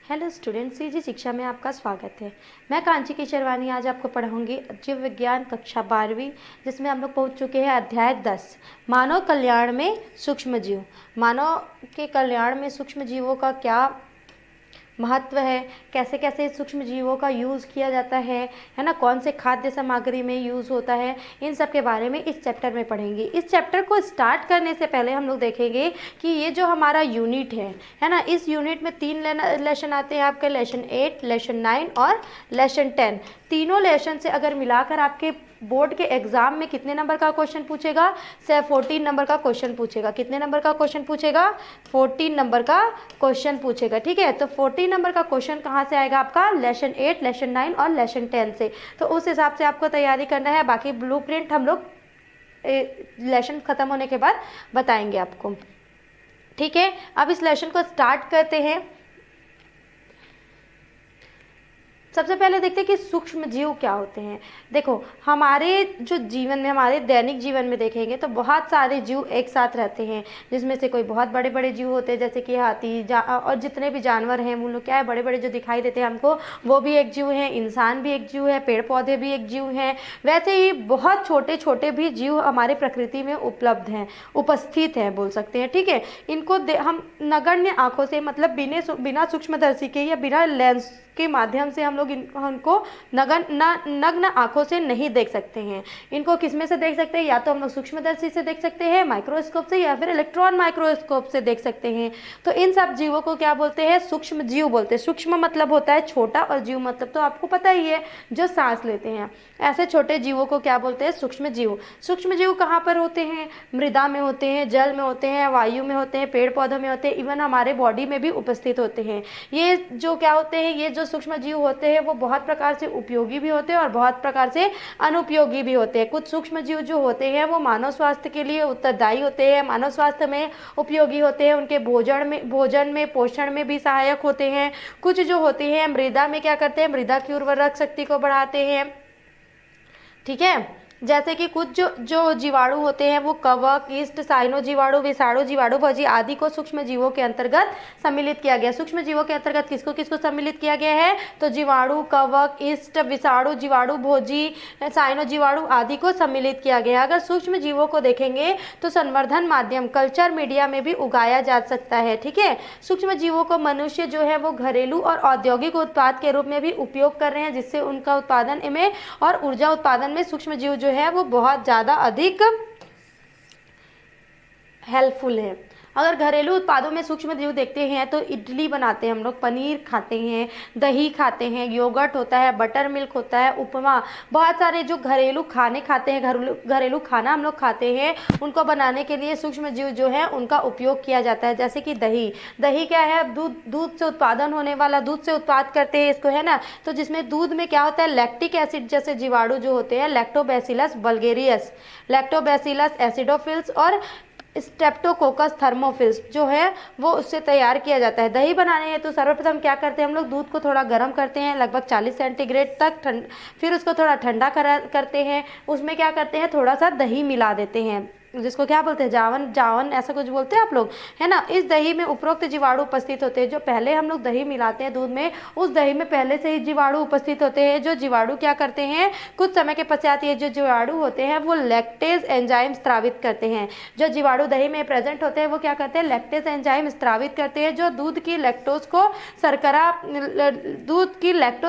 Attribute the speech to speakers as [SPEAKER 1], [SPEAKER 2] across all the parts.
[SPEAKER 1] Hello students, CG शिक्षा में आपका स्वागत है। मैं कांची की शर्वानी आज आपको पढ़ाऊंगी जीव विज्ञान कक्षा 12वीं, जिसमें हम लोग पहुंच चुके हैं अध्याय 10 मानव कल्याण में सूक्ष्म जीव। मानव के कल्याण में सूक्ष्म जीवों का क्या महत्व है, कैसे कैसे सूक्ष्म जीवों का यूज़ किया जाता है ना, कौन से खाद्य सामग्री में यूज़ होता है, इन सब के बारे में इस चैप्टर में पढ़ेंगे। इस चैप्टर को स्टार्ट करने से पहले हम लोग देखेंगे कि ये जो हमारा यूनिट है ना, इस यूनिट में 3 लेसन आते हैं आपके, लेसन 8, लेसन 9 और लेसन 10। तीनों लेसन से अगर मिलाकर आपके बोर्ड के एग्जाम में कितने नंबर का क्वेश्चन पूछेगा, सिर्फ 14 नंबर का क्वेश्चन पूछेगा। कितने नंबर का क्वेश्चन पूछेगा? 14 नंबर का क्वेश्चन पूछेगा। ठीक है, तो 14 नंबर का क्वेश्चन कहाँ से आएगा आपका? लेसन 8, लेसन 9 और लेसन 10 से। तो उस हिसाब से आपको तैयारी करना है। बाकी ब्लूप्रिंट हम लोग लेसन खत्म होने के बाद बताएंगे आपको। ठीक है, अब इस लेसन को स्टार्ट करते हैं। सबसे पहले देखते हैं कि सूक्ष्म जीव क्या होते हैं। देखो, हमारे जो जीवन में, हमारे दैनिक जीवन में देखेंगे तो बहुत सारे जीव एक साथ रहते हैं, जिसमें से कोई बहुत बड़े बड़े जीव होते हैं, जैसे कि हाथी और जितने भी जानवर हैं वो लोग क्या है, बड़े बड़े जो दिखाई देते हैं हमको, वो भी एक जीव है। इंसान भी एक जीव है, पेड़ पौधे भी एक जीव हैं। वैसे ही बहुत छोटे छोटे भी जीव हमारे प्रकृति में उपलब्ध हैं, उपस्थित हैं बोल सकते हैं। ठीक है, इनको हम नगण्य आँखों से, मतलब बिना सूक्ष्मदर्शी के या बिना लेंस के माध्यम से हम लोग इनको नग्न आंखों से नहीं देख सकते हैं। इनको किस में से देख सकते हैं? या तो हम लोग सूक्ष्मदर्शी से देख सकते हैं, माइक्रोस्कोप से, या फिर इलेक्ट्रॉन माइक्रोस्कोप से देख सकते हैं। तो इन सब जीवों को क्या बोलते हैं? सूक्ष्म जीव बोलते हैं। सूक्ष्म मतलब होता है छोटा, और जीव मतलब तो आपको पता ही है, जो सांस लेते हैं। ऐसे छोटे जीवों को क्या बोलते हैं? सूक्ष्म जीव। सूक्ष्म जीव कहाँ पर होते हैं? मृदा में होते हैं, जल में होते हैं, वायु में होते हैं, पेड़ पौधों में होते हैं, इवन हमारे बॉडी में भी उपस्थित होते हैं। ये जो क्या होते हैं, ये जो सूक्ष्म जीव होते हैं वो बहुत प्रकार से उपयोगी भी होते हैं और बहुत प्रकार से अनुपयोगी भी होते हैं। कुछ सूक्ष्म जीव जो होते हैं वो मानव स्वास्थ्य के लिए उत्तरदायी होते हैं, मानव स्वास्थ्य में उपयोगी होते हैं, उनके भोजन में पोषण में भी सहायक होते हैं। कुछ जो होते हैं मृदा में क्या करते हैं? मृदा की उर्वरक शक्ति को बढ़ाते हैं। ठीक है, जैसे कि कुछ जो जीवाणु होते हैं वो कवक, ईस्ट, साइनो जीवाणु, विषाणु जीवाणु, भोजी आदि को सूक्ष्म जीवों के अंतर्गत सम्मिलित किया गया। सूक्ष्म जीवों के अंतर्गत किसको किसको सम्मिलित किया गया है? तो जीवाणु, कवक, ईस्ट, विषाणु जीवाणु, भोजी, साइनो जीवाणु आदि को सम्मिलित किया गया। अगर सूक्ष्म जीवों को देखेंगे तो संवर्धन माध्यम, कल्चर मीडिया में भी उगाया जा सकता है। ठीक है, सूक्ष्म जीवों को मनुष्य जो है वो घरेलू और औद्योगिक उत्पाद के रूप में भी उपयोग कर रहे हैं, जिससे उनका उत्पादन में और ऊर्जा उत्पादन में सूक्ष्म जीव जो है वो बहुत ज़्यादा अधिक हेल्पफुल है। अगर घरेलू उत्पादों में सूक्ष्म जीव देखते हैं तो इडली बनाते हैं हम लोग, पनीर खाते हैं, दही खाते हैं, योगर्ट होता है, बटर मिल्क होता है, उपमा, बहुत सारे जो घरेलू खाने खाते हैं, घरेलू खाना हम लोग खाते हैं, उनको बनाने के लिए सूक्ष्म जीव जो है उनका उपयोग किया जाता है। जैसे कि दही क्या है? दूध से उत्पादन होने वाला, दूध से उत्पाद करते हैं इसको, है ना। तो जिसमें दूध में क्या होता है? लैक्टिक एसिड जैसे जीवाणु जो होते हैं, लैक्टोबैसिलस बल्गेरियस, लैक्टोबैसिलस एसिडोफिल्स और स्ट्रेप्टोकोकस थर्मोफिल्स जो है वो उससे तैयार किया जाता है। दही बनाने हैं तो सर्वप्रथम क्या करते हैं हम लोग? दूध को थोड़ा गर्म करते हैं, लगभग 40 सेंटीग्रेड तक, फिर उसको थोड़ा ठंडा करते हैं। उसमें क्या करते हैं? थोड़ा सा दही मिला देते हैं, जिसको क्या बोलते हैं? जावन ऐसा कुछ बोलते हैं आप लोग, है ना। इस दही में उपरोक्त जीवाणु उपस्थित होते हैं। जो पहले हम लोग दही मिलाते हैं दूध में, उस दही में पहले से ही जीवाणु उपस्थित होते हैं। जो जीवाणु क्या करते हैं? कुछ समय के पश्चात ये जो जीवाणु होते हैं वो लैक्टेज एंजाइम स्रावित करते हैं। जो जीवाणु दही में प्रेजेंट होते हैं वो क्या करते हैं? लैक्टेज एंजाइम स्रावित करते हैं, जो दूध की लैक्टोज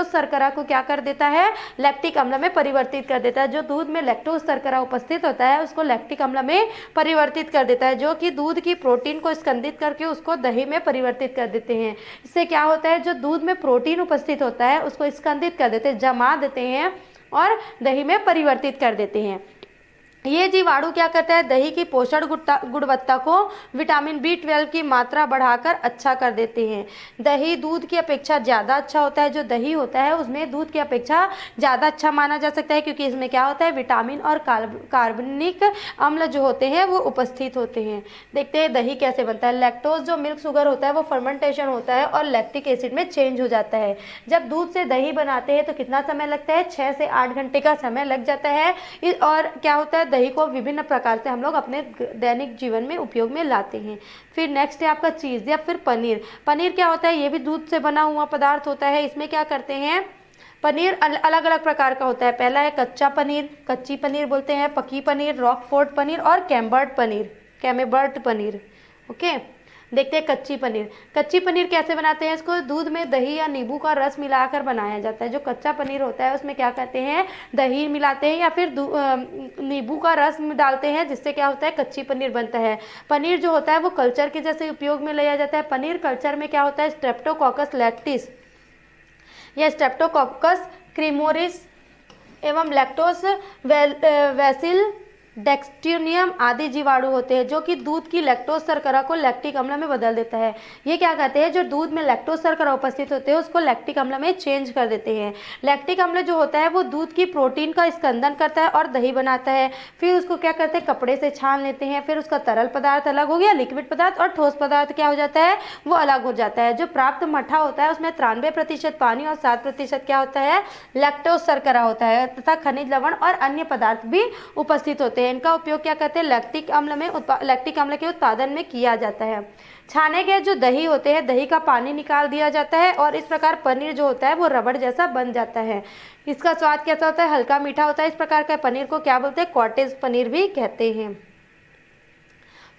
[SPEAKER 1] शर्करा को क्या कर देता है? लैक्टिक अम्ल में परिवर्तित कर देता है। जो दूध में लैक्टोज शर्करा उपस्थित होता है उसको लैक्टिक अम्ल में परिवर्तित कर देता है, जो कि दूध की प्रोटीन को स्कंदित करके उसको दही में परिवर्तित कर देते हैं। इससे क्या होता है? जो दूध में प्रोटीन उपस्थित होता है उसको स्कंदित कर देते हैं, जमा देते हैं और दही में परिवर्तित कर देते हैं। ये जीवाणु क्या करता है? दही की पोषण गुणवत्ता को विटामिन B12 की मात्रा बढ़ाकर अच्छा कर देते हैं। दही दूध की अपेक्षा ज़्यादा अच्छा होता है। जो दही होता है उसमें दूध की अपेक्षा ज़्यादा अच्छा माना जा सकता है, क्योंकि इसमें क्या होता है? विटामिन और कार्बनिक अम्ल जो होते हैं वो उपस्थित होते हैं। देखते हैं दही कैसे बनता है। लैक्टोज जो मिल्क शुगर होता है वो फर्मेंटेशन होता है और लैक्टिक एसिड में चेंज हो जाता है। जब दूध से दही बनाते हैं तो कितना समय लगता है? 6 से 8 घंटे का समय लग जाता है। और क्या होता है? दही को विभिन्न प्रकार से हम लोग अपने दैनिक जीवन में उपयोग में लाते हैं। फिर नेक्स्ट है आपका चीज़ या फिर पनीर। पनीर क्या होता है, ये भी दूध से बना हुआ पदार्थ होता है। इसमें क्या करते हैं, पनीर अलग अलग प्रकार का होता है। पहला है कच्चा पनीर, कच्ची पनीर बोलते हैं, पकी पनीर, रॉकफोर्ट पनीर और कैमेबर्ट पनीर। ओके, देखते हैं कच्ची पनीर। कच्ची पनीर कैसे बनाते हैं, इसको दूध में दही या नींबू का रस मिलाकर बनाया जाता है। जो कच्चा पनीर होता है उसमें क्या करते हैं, दही मिलाते हैं या फिर नींबू का रस डालते हैं, जिससे क्या होता है, कच्ची पनीर बनता है। पनीर जो होता है वो कल्चर के जैसे उपयोग में लिया जाता है। पनीर कल्चर में क्या होता है, स्ट्रेप्टोकोकस लैक्टिस या स्ट्रेप्टोकोकस क्रीमोरिस एवं लैक्टोस वैसिल डेक्सट्रियम आदि जीवाणु होते हैं, जो कि दूध की लैक्टोज शर्करा को लैक्टिक अम्ल में बदल देता है। ये क्या कहते हैं, जो दूध में लैक्टोज शर्करा उपस्थित होते हैं उसको लैक्टिक अम्ल में चेंज कर देते हैं। लैक्टिक अम्ल जो होता है वो दूध की प्रोटीन का स्कंदन करता है और दही बनाता है। फिर उसको क्या करते हैं, कपड़े से छान लेते हैं। फिर उसका तरल पदार्थ अलग हो गया, लिक्विड पदार्थ, और ठोस पदार्थ क्या हो जाता है, वो अलग हो जाता है। जो प्राप्त मठा होता है उसमें 93% पानी और 7% क्या होता है, लैक्टोज शर्करा होता है, तथा खनिज लवण और अन्य पदार्थ भी उपस्थित होते हैं। इनका उपयोग क्या करते हैं, लैक्टिक अम्ल के उत्पादन में किया जाता है। छाने गए जो दही होते हैं, दही का पानी निकाल दिया जाता है और इस प्रकार पनीर जो होता है वो रबड़ जैसा बन जाता है। इसका स्वाद कैसा होता है, हल्का मीठा होता है। इस प्रकार का पनीर को क्या बोलते हैं, कॉटेज पनीर भी कहते हैं।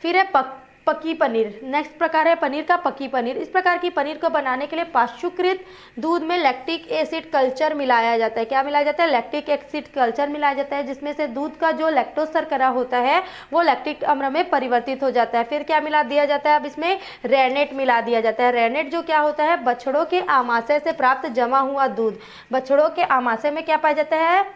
[SPEAKER 1] फिर है पकी पनीर। नेक्स्ट प्रकार है पनीर का पकी पनीर। इस प्रकार की पनीर को बनाने के लिए पाश्चुकृत दूध में लैक्टिक एसिड कल्चर मिलाया जाता है। क्या मिलाया जाता है, लैक्टिक एसिड कल्चर मिलाया जाता है, जिसमें से दूध का जो लैक्टोज शर्करा होता है वो लैक्टिक अम्ल में परिवर्तित हो जाता है। फिर क्या मिला दिया जाता है, अब इसमें रेनेट मिला दिया जाता है। रेनेट जो क्या होता है, बछड़ों के आमाशय से प्राप्त जमा हुआ दूध। बछड़ों के आमाशय में क्या पाया जाता है,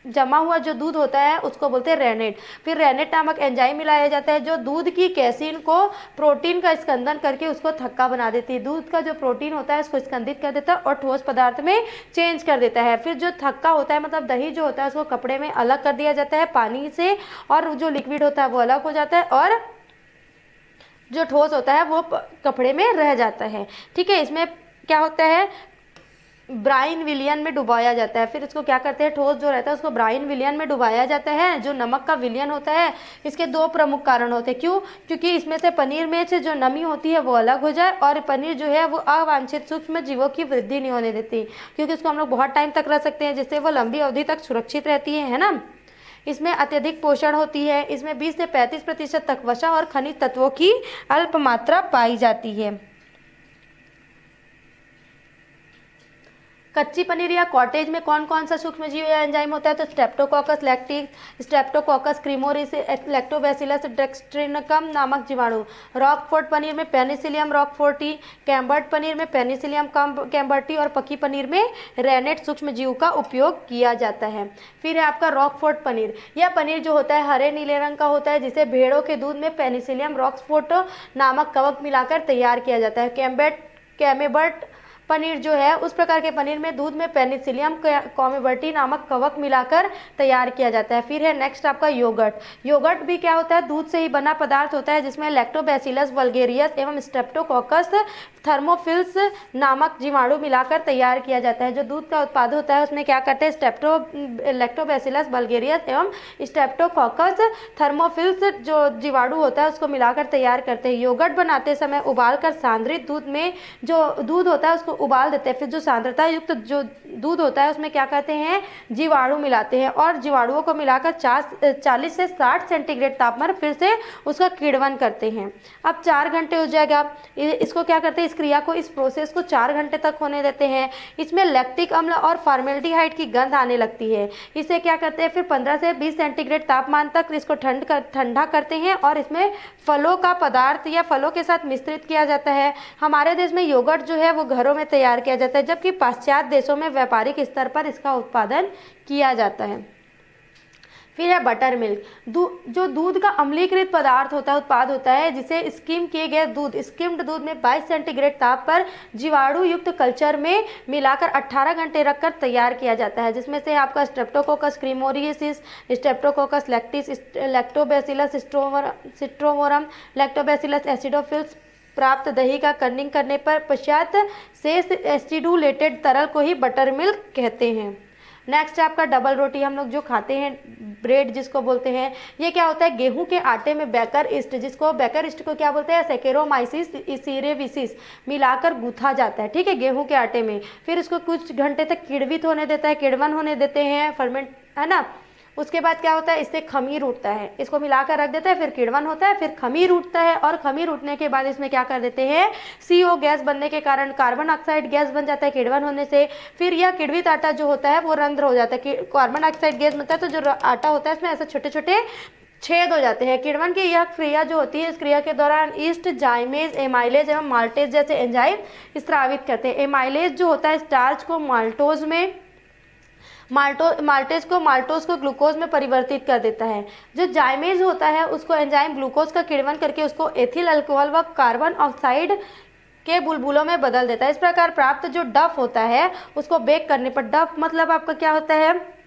[SPEAKER 1] जमा हुआ जो दूध होता है उसको बोलते हैं रेनेट। फिर रेनेट नामक एंजाइम मिलाया जाता है, जो दूध की कैसीन को प्रोटीन का स्कंदन करके उसको थक्का बना देती है। दूध का जो प्रोटीन होता है उसको स्कंदित कर देता है और ठोस पदार्थ में चेंज कर देता है। फिर जो थक्का होता है, मतलब दही जो होता है, उसको कपड़े में अलग कर दिया जाता है पानी से, और जो लिक्विड होता है वो अलग हो जाता है और जो ठोस होता है वो कपड़े में रह जाता है। ठीक है, इसमें क्या होता है, ब्राइन विलियन में डुबाया जाता है। फिर इसको क्या करते हैं, ठोस जो रहता है उसको ब्राइन विलियन में डुबाया जाता है। जो नमक का विलियन होता है, इसके दो प्रमुख कारण होते हैं। क्यों, क्योंकि इसमें से पनीर में से जो नमी होती है वो अलग हो जाए और पनीर जो है वो अवांछित सूक्ष्म जीवों की वृद्धि नहीं होने देती, क्योंकि उसको हम लोग बहुत टाइम तक रह सकते हैं, जिससे वो लंबी अवधि तक सुरक्षित रहती है ना। इसमें अत्यधिक पोषण होती है। इसमें 20 से 35% तक वसा और खनिज तत्वों की अल्प मात्रा पाई जाती है। कच्ची पनीर या कॉटेज में कौन कौन सा सूक्ष्मजीव या एंजाइम होता है, तो स्ट्रेप्टोकोकस लैक्टिस, स्ट्रेप्टोकोकस क्रीमोरिस, लैक्टोबैसिलस डेक्स्ट्रिनकम नामक जीवाणु। रॉकफोर्ट पनीर में पेनिसिलियम रॉकफोर्टी, कैम्बर्ट पनीर में पेनिसिलियम कैम्बर्टी और पकी पनीर में रेनेट सूक्ष्मजीव का उपयोग किया जाता है। फिर है आपका रॉकफोर्ट पनीर। यह पनीर जो होता है हरे नीले रंग का होता है, जिसे भेड़ों के दूध में पेनिसिलियम रॉकफोर्ट नामक कवक मिलाकर तैयार किया जाता है। कैमेबर्ट पनीर जो है, उस प्रकार के पनीर में दूध में पेनिसिलियम कैमेबर्टी नामक कवक मिलाकर तैयार किया जाता है। फिर है नेक्स्ट आपका योगर्ट। योगर्ट भी क्या होता है, दूध से ही बना पदार्थ होता है, जिसमें लैक्टोबैसिलस वल्गेरियस एवं स्ट्रेप्टोकोकस थर्मोफिल्स नामक जीवाणु मिलाकर तैयार किया जाता है। जो दूध का उत्पाद होता है उसमें क्या करते हैं, लैक्टोबैसिलस वल्गेरियस एवं स्ट्रेप्टोकोकस थर्मोफिल्स जो जीवाणु होता है उसको मिलाकर तैयार करते हैं। योगर्ट बनाते समय उबालकर सांद्रित दूध में जो दूध होता है उसको उबाल देते हैं। फिर जो सांद्रता युक्त जो दूध होता है उसमें क्या करते हैं, जीवाणु मिलाते हैं और जीवाणुओं को मिलाकर 40 से 60 सेंटीग्रेड तापमान फिर से उसका किण्वन करते हैं। अब 4 घंटे हो जाएगा। इसको क्या करते हैं, इस क्रिया को, इस प्रोसेस को 4 घंटे तक होने देते हैं। इसमें लैक्टिक अम्ल और फॉर्मेल्डिहाइड की गंध आने लगती है। इसे क्या करते हैं, फिर 15 से 20 सेंटीग्रेड तापमान तक इसको ठंडा करते हैं और इसमें फलों का पदार्थ या फलों के साथ मिश्रित किया जाता है। हमारे देश में योगर्ट जो है वो घरों में तैयार किया जाता है, जबकि पाश्चात्य देशों में व्यापारिक स्तर पर इसका उत्पादन किया जाता है। फिर है बटर मिल्क। जो दूध का अम्लीकृत पदार्थ होता है, उत्पाद होता है, जिसे स्किम किए गए दूध, स्किम्ड दूध में 22 सेंटीग्रेड ताप पर जीवाणु युक्त कल्चर में मिलाकर 18 घंटे रखकर तैयार किया जाता है, जिसमें से आपका Streptococcus cremoris, Streptococcus lactis, Lactobacillus citrovorum, Lactobacillus acidophilus प्राप्त दही का कर्निंग करने पर पश्चात शेष एसिडुलेटेड तरल को ही बटर मिल्क कहते हैं। नेक्स्ट है आपका डबल रोटी। हम लोग जो खाते हैं ब्रेड जिसको बोलते हैं, ये क्या होता है, गेहूं के आटे में बेकर ईस्ट, जिसको बेकर ईस्ट को क्या बोलते हैं, सेकेरोमाइसिस सीरेविसिस मिलाकर गूथा जाता है, ठीक है, गेहूं के आटे में। फिर इसको कुछ घंटे तक किण्वित होने देता है, किण्वन होने देते हैं, फर्मेंट, है ना। उसके बाद क्या होता है, इससे खमीर उठता है, इसको मिलाकर रख देता है, फिर किण्वन होता है, फिर खमीर उठता है, और खमीर उठने के बाद इसमें क्या कर देते हैं, CO गैस बनने के कारण कार्बन ऑक्साइड गैस बन जाता है किण्वन होने से। फिर यह किण्वित आटा जो होता है वो रंध्र हो जाता है, कार्बन ऑक्साइड गैस बनता है तो जो आटा होता है इसमें ऐसे छोटे छोटे छेद हो जाते हैं। किण्वन की यह क्रिया जो होती है, इस क्रिया के दौरान ईस्ट, जाइमेज, एमाइलेज एवं माल्टेज जैसे एंजाइम स्रावित करते हैं। एमाइलेज जो होता है स्टार्च को माल्टोज में, माल्टेज को माल्टोज को ग्लूकोज में परिवर्तित कर देता है। जो जाइमेज होता है उसको एंजाइम ग्लूकोज का किण्वन करके उसको एथिल अल्कोहल व कार्बन ऑक्साइड के बुलबुलों में बदल देता है। इस प्रकार प्राप्त जो डफ होता है उसको बेक करने पर, डफ मतलब आपका क्या होता है,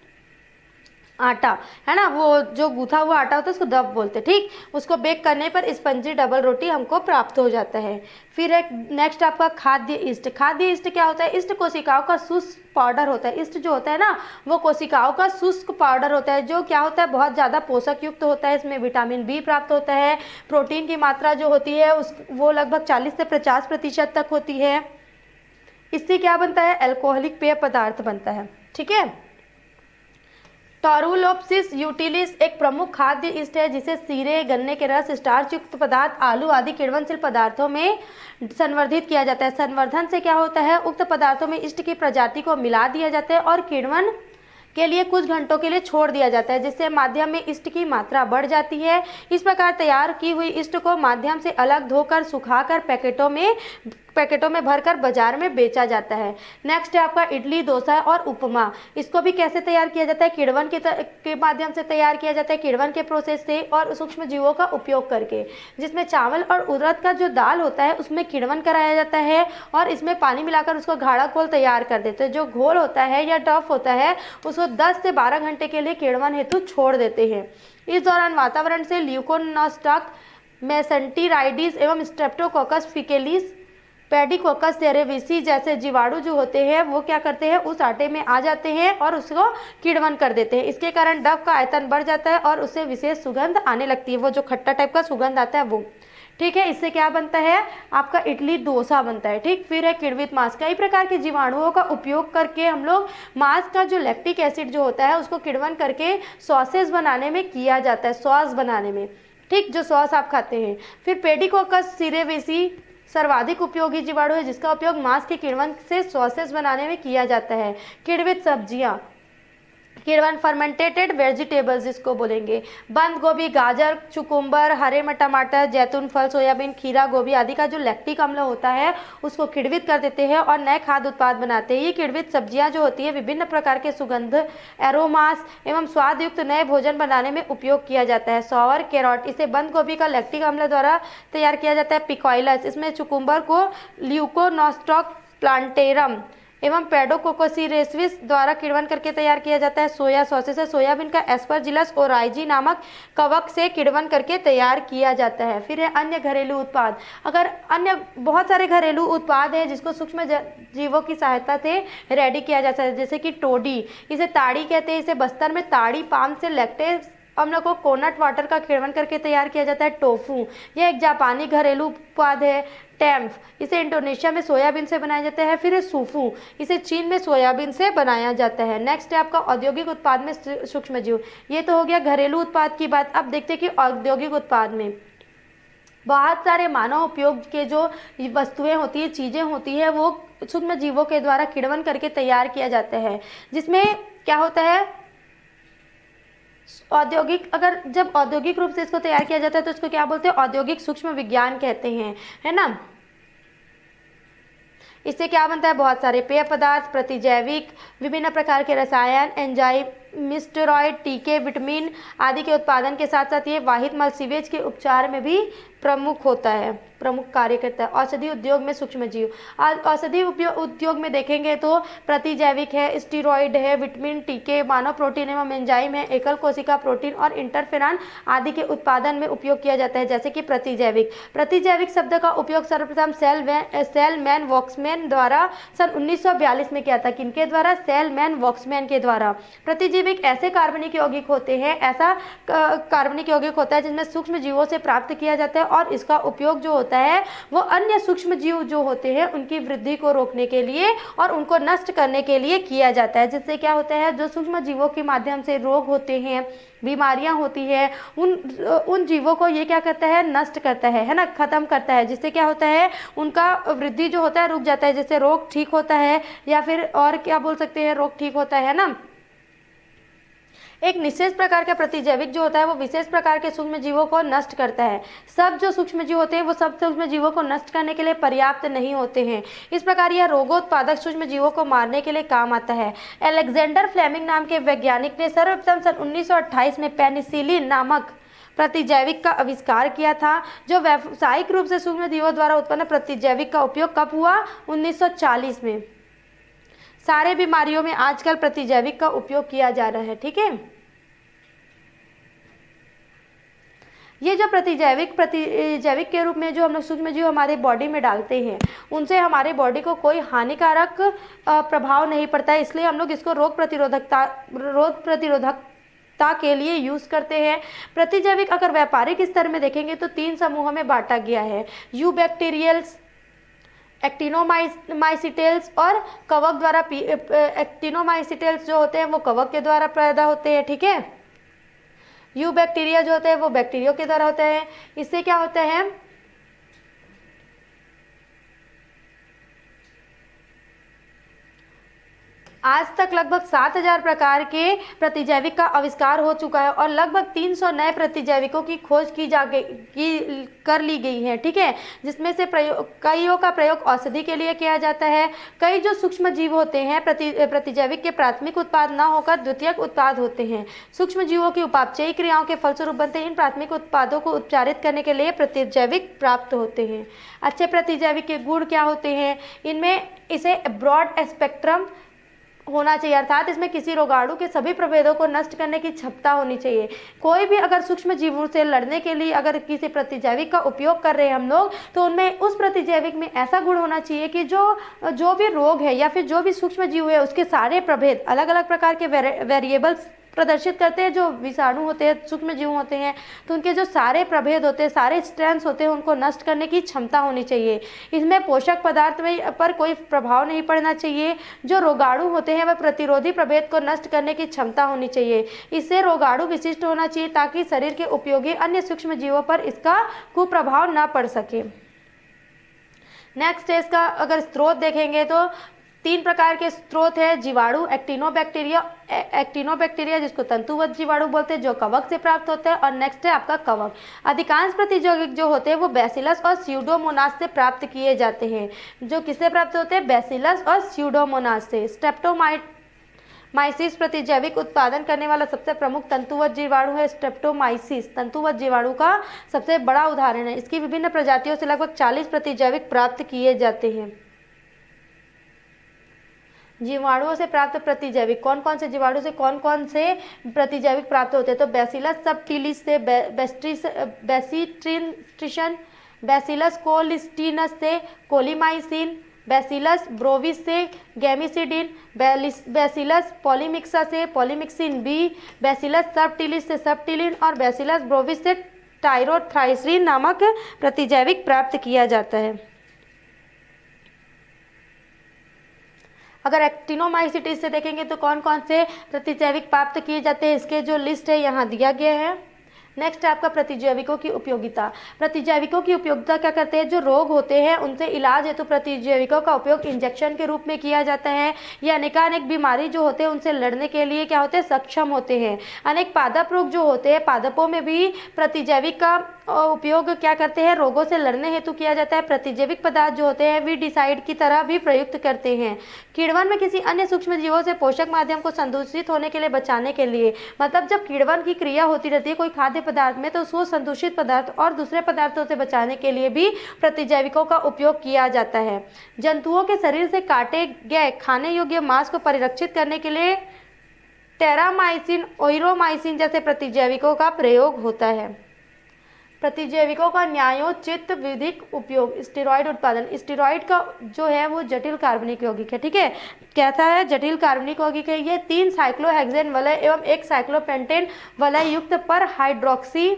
[SPEAKER 1] आटा, है ना, वो जो गूथा हुआ आटा होता है उसको डफ बोलते हैं, ठीक। उसको बेक करने पर स्पंजी डबल रोटी हमको प्राप्त हो जाता है। फिर एक नेक्स्ट आपका खाद्य ईस्ट। खाद्य ईस्ट क्या होता है, ईस्ट कोशिकाओं का शुष्क पाउडर होता है। ईस्ट जो होता है ना वो कोशिकाओं का शुष्क पाउडर होता है, जो क्या होता है, बहुत ज़्यादा पोषक युक्त होता है। इसमें विटामिन बी प्राप्त होता है, प्रोटीन की मात्रा जो होती है वो लगभग 40 से 50% तक होती है। इससे क्या बनता है, अल्कोहलिक पेय पदार्थ बनता है, ठीक है। टोरुलोप्सिस यूटिलिस एक प्रमुख खाद्य ईस्ट है जिसे सीरे, गन्ने के रस, स्टार्च युक्त पदार्थ, आलू आदि किण्वनशील पदार्थों में संवर्धित किया जाता है। संवर्धन से क्या होता है, उक्त पदार्थों में ईस्ट की प्रजाति को मिला दिया जाता है और किण्वन के लिए कुछ घंटों के लिए छोड़ दिया जाता है, जिससे माध्यम में ईस्ट की मात्रा बढ़ जाती है। इस प्रकार तैयार की हुई ईस्ट को माध्यम से अलग धोकर सुखाकर पैकेटों में भरकर बाजार में बेचा जाता है। नेक्स्ट है आपका इडली, डोसा और उपमा। इसको भी कैसे तैयार किया जाता है, किण्वन के माध्यम से तैयार किया जाता है, किण्वन के प्रोसेस से और सूक्ष्म जीवों का उपयोग करके, जिसमें चावल और उड़द का जो दाल होता है उसमें किण्वन कराया जाता है और इसमें पानी मिलाकर उसको गाढ़ा घोल तैयार कर देते हैं। जो घोल होता है या डफ होता है उसको 10 से 12 घंटे के लिए किण्वन हेतु छोड़ देते हैं। इस दौरान वातावरण से ल्यूकोनोस्टॉक, मेसेंटेराइडिस एवं स्ट्रेप्टोकोकस फिकेलिस, पेडिकोकस सेरेविसी जैसे जीवाणु जो होते हैं वो क्या करते हैं, उस आटे में आ जाते हैं और उसको किण्वन कर देते हैं। इसके कारण डफ का आयतन बढ़ जाता है और उससे विशेष सुगंध आने लगती है, वो जो खट्टा टाइप का सुगंध आता है वो, ठीक है। इससे क्या बनता है, आपका इडली डोसा बनता है, ठीक। फिर है किण्वित मांस। कई प्रकार के जीवाणुओं का उपयोग करके हम लोग मांस का जो लैक्टिक एसिड जो होता है उसको किण्वन करके सॉसेज बनाने में किया जाता है, सॉस बनाने में, ठीक, जो सॉस आप खाते हैं। फिर पेडिकोकस सीरेविसी सर्वाधिक उपयोगी जीवाणु है जिसका उपयोग मांस के किण्वन से सॉसेज बनाने में किया जाता है। किण्वित सब्जियां, किण्वन फर्मेंटेटेड वेजिटेबल्स जिसको बोलेंगे, बंद गोभी, गाजर, चुकुम्बर, हरे में टमाटर, जैतून फल, सोयाबीन, खीरा, गोभी आदि का जो लैक्टिक अम्ल होता है उसको किण्वित कर देते हैं और नए खाद्य उत्पाद बनाते हैं। ये किण्वित सब्जियां जो होती है विभिन्न प्रकार के सुगंध, एरोमास एवं स्वाद युक्त नए भोजन बनाने में उपयोग किया जाता है। सॉवर कैरोट, इसे बंद गोभी का लैक्टिक अम्ल द्वारा तैयार किया जाता है। पिकॉइलस, इसमें चुकुम्बर को ल्यूकोनोस्टॉक प्लांटेरम एवं पेडोकोकोसीरेसिस द्वारा किण्वन करके तैयार किया जाता है। सोया सॉसेस है, सोयाबीन का एस्परजिलस ओराइजी नामक कवक से किण्वन करके तैयार किया जाता है। फिर है अन्य घरेलू उत्पाद। अगर अन्य बहुत सारे घरेलू उत्पाद हैं जिसको सूक्ष्म जीवों की सहायता से रेडी किया जाता है, जैसे कि टोडी, इसे ताड़ी कहते हैं, इसे बस्तर में ताड़ी पाम से लैक्टेज अम्ल को कोकोनट वाटर का किण्वन करके तैयार किया जाता है। टोफू, यह एक जापानी घरेलू उत्पाद है। टैम्फ, इसे इंडोनेशिया में सोयाबीन से बनाया जाता है। फिर है सूफू, इसे चीन में सोयाबीन से बनाया जाता है। नेक्स्ट है आपका औद्योगिक उत्पाद में सूक्ष्म जीव। ये तो हो गया घरेलू उत्पाद की बात। अब देखते हैं कि औद्योगिक उत्पाद में बहुत सारे मानव उपयोग के जो वस्तुएं होती है, चीज़ें होती है, वो सूक्ष्म जीवों के द्वारा किण्वन करके तैयार किया जाता है। जिसमें क्या होता है, औद्योगिक, अगर जब औद्योगिक रूप से इसको तैयार किया जाता है तो इसको क्या बोलते हैं, औद्योगिक सूक्ष्म विज्ञान कहते हैं, है ना। इससे क्या बनता है, बहुत सारे पेय पदार्थ, प्रतिजैविक, विभिन्न प्रकार के रसायन, एंजाइम, स्टेरॉइड, टीके, विटामिन आदि के उत्पादन के साथ साथ ये वाहित मल सीवेज के उपचार में भी प्रमुख होता है, प्रमुख कार्य करता है। औषधि उद्योग में सूक्ष्म जीव, औषधि उद्योग में देखेंगे तो प्रतिजैविक है, स्टीरॉइड है, विटामिन, टीके, मानव प्रोटीन एवं एंजाइम है, एकल कोशिका प्रोटीन और इंटरफेरॉन आदि के उत्पादन में उपयोग किया जाता है। जैसे कि प्रतिजैविक, प्रतिजैविक शब्द का उपयोग सर्वप्रथम सेलमैन वॉक्समैन द्वारा सन 1942 में किया था। किनके द्वारा, सेलमैन वॉक्समैन के द्वारा। प्रतिजैविक प्रतिजैविक ऐसे कार्बनिक यौगिक होते हैं, ऐसा कार्बनिक यौगिक होता है जिसमें सूक्ष्म जीवों से प्राप्त किया जाता है और इसका उपयोग जो होता है वो अन्य सूक्ष्म जीव जो होते हैं उनकी वृद्धि को रोकने के लिए और उनको नष्ट करने के लिए किया जाता है। जिससे क्या होता है, जो सूक्ष्म जीवों के माध्यम से रोग होते हैं, बीमारियां होती है, उन जीवों को ये क्या करता है, नष्ट करता है ना, खत्म करता है। जिससे क्या होता है, उनका वृद्धि जो होता है रुक जाता है, जिससे रोग ठीक होता है, या फिर और क्या बोल सकते हैं, रोग ठीक होता है ना। एक निश्चित प्रकार का प्रतिजैविक जो होता है वो विशेष प्रकार के सूक्ष्म जीवों को नष्ट करता है। सब जो सूक्ष्म जीव होते हैं वो सब सूक्ष्म जीवों को नष्ट करने के लिए पर्याप्त नहीं होते हैं। इस प्रकार यह रोगोत्पादक सूक्ष्म जीवों को मारने के लिए काम आता है। अलेक्जेंडर फ्लेमिंग नाम के वैज्ञानिक ने सर्वप्रथम सन 1928 में पेनिसिलिन नामक प्रतिजैविक का आविष्कार किया था। जो व्यावसायिक रूप से सूक्ष्म जीवों द्वारा उत्पन्न प्रतिजैविक का उपयोग कब हुआ, 1940 में। सारे बीमारियों में आजकल प्रतिजैविक का उपयोग किया जा रहा है। ठीक है, ये जो प्रतिजैविक के रूप में जो हम लोग सूक्ष्म जीव हमारे बॉडी में डालते हैं, उनसे हमारे बॉडी को कोई हानिकारक प्रभाव नहीं पड़ता है। इसलिए हम लोग इसको रोग प्रतिरोधकता के लिए यूज करते हैं। प्रतिजैविक अगर व्यापारिक स्तर में देखेंगे तो 3 समूहों में बांटा गया है, यूबैक्टीरियल्स, एक्टिनोमाइसिटेल्स और कवक द्वारा। एक्टिनोमाइसिटेल्स जो होते हैं वो कवक के द्वारा पैदा होते हैं। ठीक है, यू बैक्टीरिया जो होते हैं वो बैक्टीरिया के द्वारा होता है। इससे क्या होता है, आज तक लगभग 7000 प्रकार के प्रतिजैविक का आविष्कार हो चुका है और लगभग 300 नए प्रतिजैविकों की खोज कर ली गई है। ठीक है, जिसमें से कईयों का प्रयोग औषधि के लिए किया जाता है। कई जो सूक्ष्म जीव होते हैं प्रतिजैविक के प्राथमिक उत्पाद न होकर द्वितीयक उत्पाद होते हैं। सूक्ष्म जीवों की उपापचयी क्रियाओं के फलस्वरूप बनते इन प्राथमिक उत्पादों को उपचारित करने के लिए प्रतिजैविक प्राप्त होते हैं। अच्छे प्रतिजैविक के गुण क्या होते हैं, इनमें इसे ब्रॉड स्पेक्ट्रम होना चाहिए, अर्थात इसमें किसी रोगाणु के सभी प्रभेदों को नष्ट करने की क्षमता होनी चाहिए। कोई भी अगर सूक्ष्म जीवों से लड़ने के लिए अगर किसी प्रतिजैविक का उपयोग कर रहे हैं हम लोग, तो उनमें उस प्रतिजैविक में ऐसा गुण होना चाहिए कि जो भी रोग है या फिर जो भी सूक्ष्म जीव है उसके सारे प्रभेद, अलग अलग प्रकार के वेरिएबल्स प्रदर्शित करते हैं। जो विषाणु होते हैं, सूक्ष्म जीव होते हैं, तो उनके जो सारे प्रभेद होते हैं, सारे स्ट्रेंथ्स होते हैं, उनको नष्ट करने की क्षमता होनी चाहिए। इसमें पोषक पदार्थ में पर कोई प्रभाव नहीं पड़ना चाहिए। जो रोगाणु होते हैं वह प्रतिरोधी प्रभेद को नष्ट करने की क्षमता होनी चाहिए। इससे रोगाणु विशिष्ट होना चाहिए ताकि शरीर के उपयोगी अन्य सूक्ष्म जीवों पर इसका कुप्रभाव न पड़ सके। नेक्स्ट है इसका अगर स्रोत देखेंगे तो 3 प्रकार के स्रोत है, जीवाणु, एक्टिनोबैक्टीरिया जिसको तंतुवत जीवाणु बोलते हैं जो कवक से प्राप्त होते हैं, और नेक्स्ट है आपका कवक। अधिकांश प्रतिजैविक जो होते हैं वो बैसिलस और स्यूडोमोनास से प्राप्त किए जाते हैं। जो किससे प्राप्त होते हैं, बैसिलस और स्यूडोमोनास से। स्ट्रेप्टोमाइसिस प्रतिजैविक उत्पादन करने वाला सबसे प्रमुख तंतुवत जीवाणु है। स्ट्रेप्टोमाइसिस तंतुवत जीवाणु का सबसे बड़ा उदाहरण है। इसकी विभिन्न प्रजातियों से लगभग 40 प्रतिजैविक प्राप्त किए जाते हैं। जीवाणुओं से प्राप्त प्रतिजैविक, कौन कौन से जीवाणु से कौन कौन से प्रतिजैविक प्राप्त होते हैं, तो बैसिलस सबटिलिस से बेसिट्रिशन, बैसिलस कोलिस्टीनस से कोलिमाइसिन, बैसिलस ब्रोविस से गैमिसिडिन, बैसिलस पॉलीमिक्सा से पॉलीमिक्सिन बी, बैसिलस सबटिलिस से सबटिलिन और बैसिलस ब्रोविस से टायरोथ्राइसिन नामक प्रतिजैविक प्राप्त किया जाता है। अगर एक्टिनोमाइसिटिस से देखेंगे तो कौन कौन से प्रतिजैविक प्राप्त किए जाते हैं, इसके जो लिस्ट है यहाँ दिया गया है। नेक्स्ट है आपका प्रतिजैविकों की उपयोगिता। प्रतिजैविकों की उपयोगिता क्या करते हैं, जो रोग होते हैं उनसे इलाज हेतु प्रतिजैविकों का उपयोग इंजेक्शन के रूप में किया जाता है। ये अनेकानेक बीमारी जो होते हैं उनसे लड़ने के लिए क्या होते हैं, सक्षम होते हैं। अनेक पादप रोग जो होते हैं, पादपों में भी प्रतिजैविक का उपयोग क्या करते हैं, रोगों से लड़ने हेतु किया जाता है। प्रतिजैविक पदार्थ जो होते हैं वीडिसाइड की तरह भी प्रयुक्त करते हैं। कीड़वन में किसी अन्य सूक्ष्म जीवों से पोषक माध्यम को संदूषित होने के लिए बचाने के लिए, मतलब जब कीड़वन की क्रिया होती रहती है कोई खाद्य पदार्थ में, तो उसको संदूषित पदार्थ और दूसरे पदार्थों से बचाने के लिए भी प्रतिजैविकों का उपयोग किया जाता है। जंतुओं के शरीर से काटे गए खाने योग्य मांस को परिरक्षित करने के लिए टेरामाइसिन, ओइरोमाइसिन जैसे प्रतिजैविकों का प्रयोग होता है। प्रतिजैविकों का न्यायोचित विधिक उपयोग, स्टेरॉइड उत्पादन। स्टेरॉइड का जो है वो जटिल कार्बनिक यौगिक है, ठीक है, कैसा है, जटिल कार्बनिक यौगिक है। ये 3 साइक्लोहेक्सेन वलय एवं 1 साइक्लोपेंटेन वलय युक्त पर हाइड्रोक्सी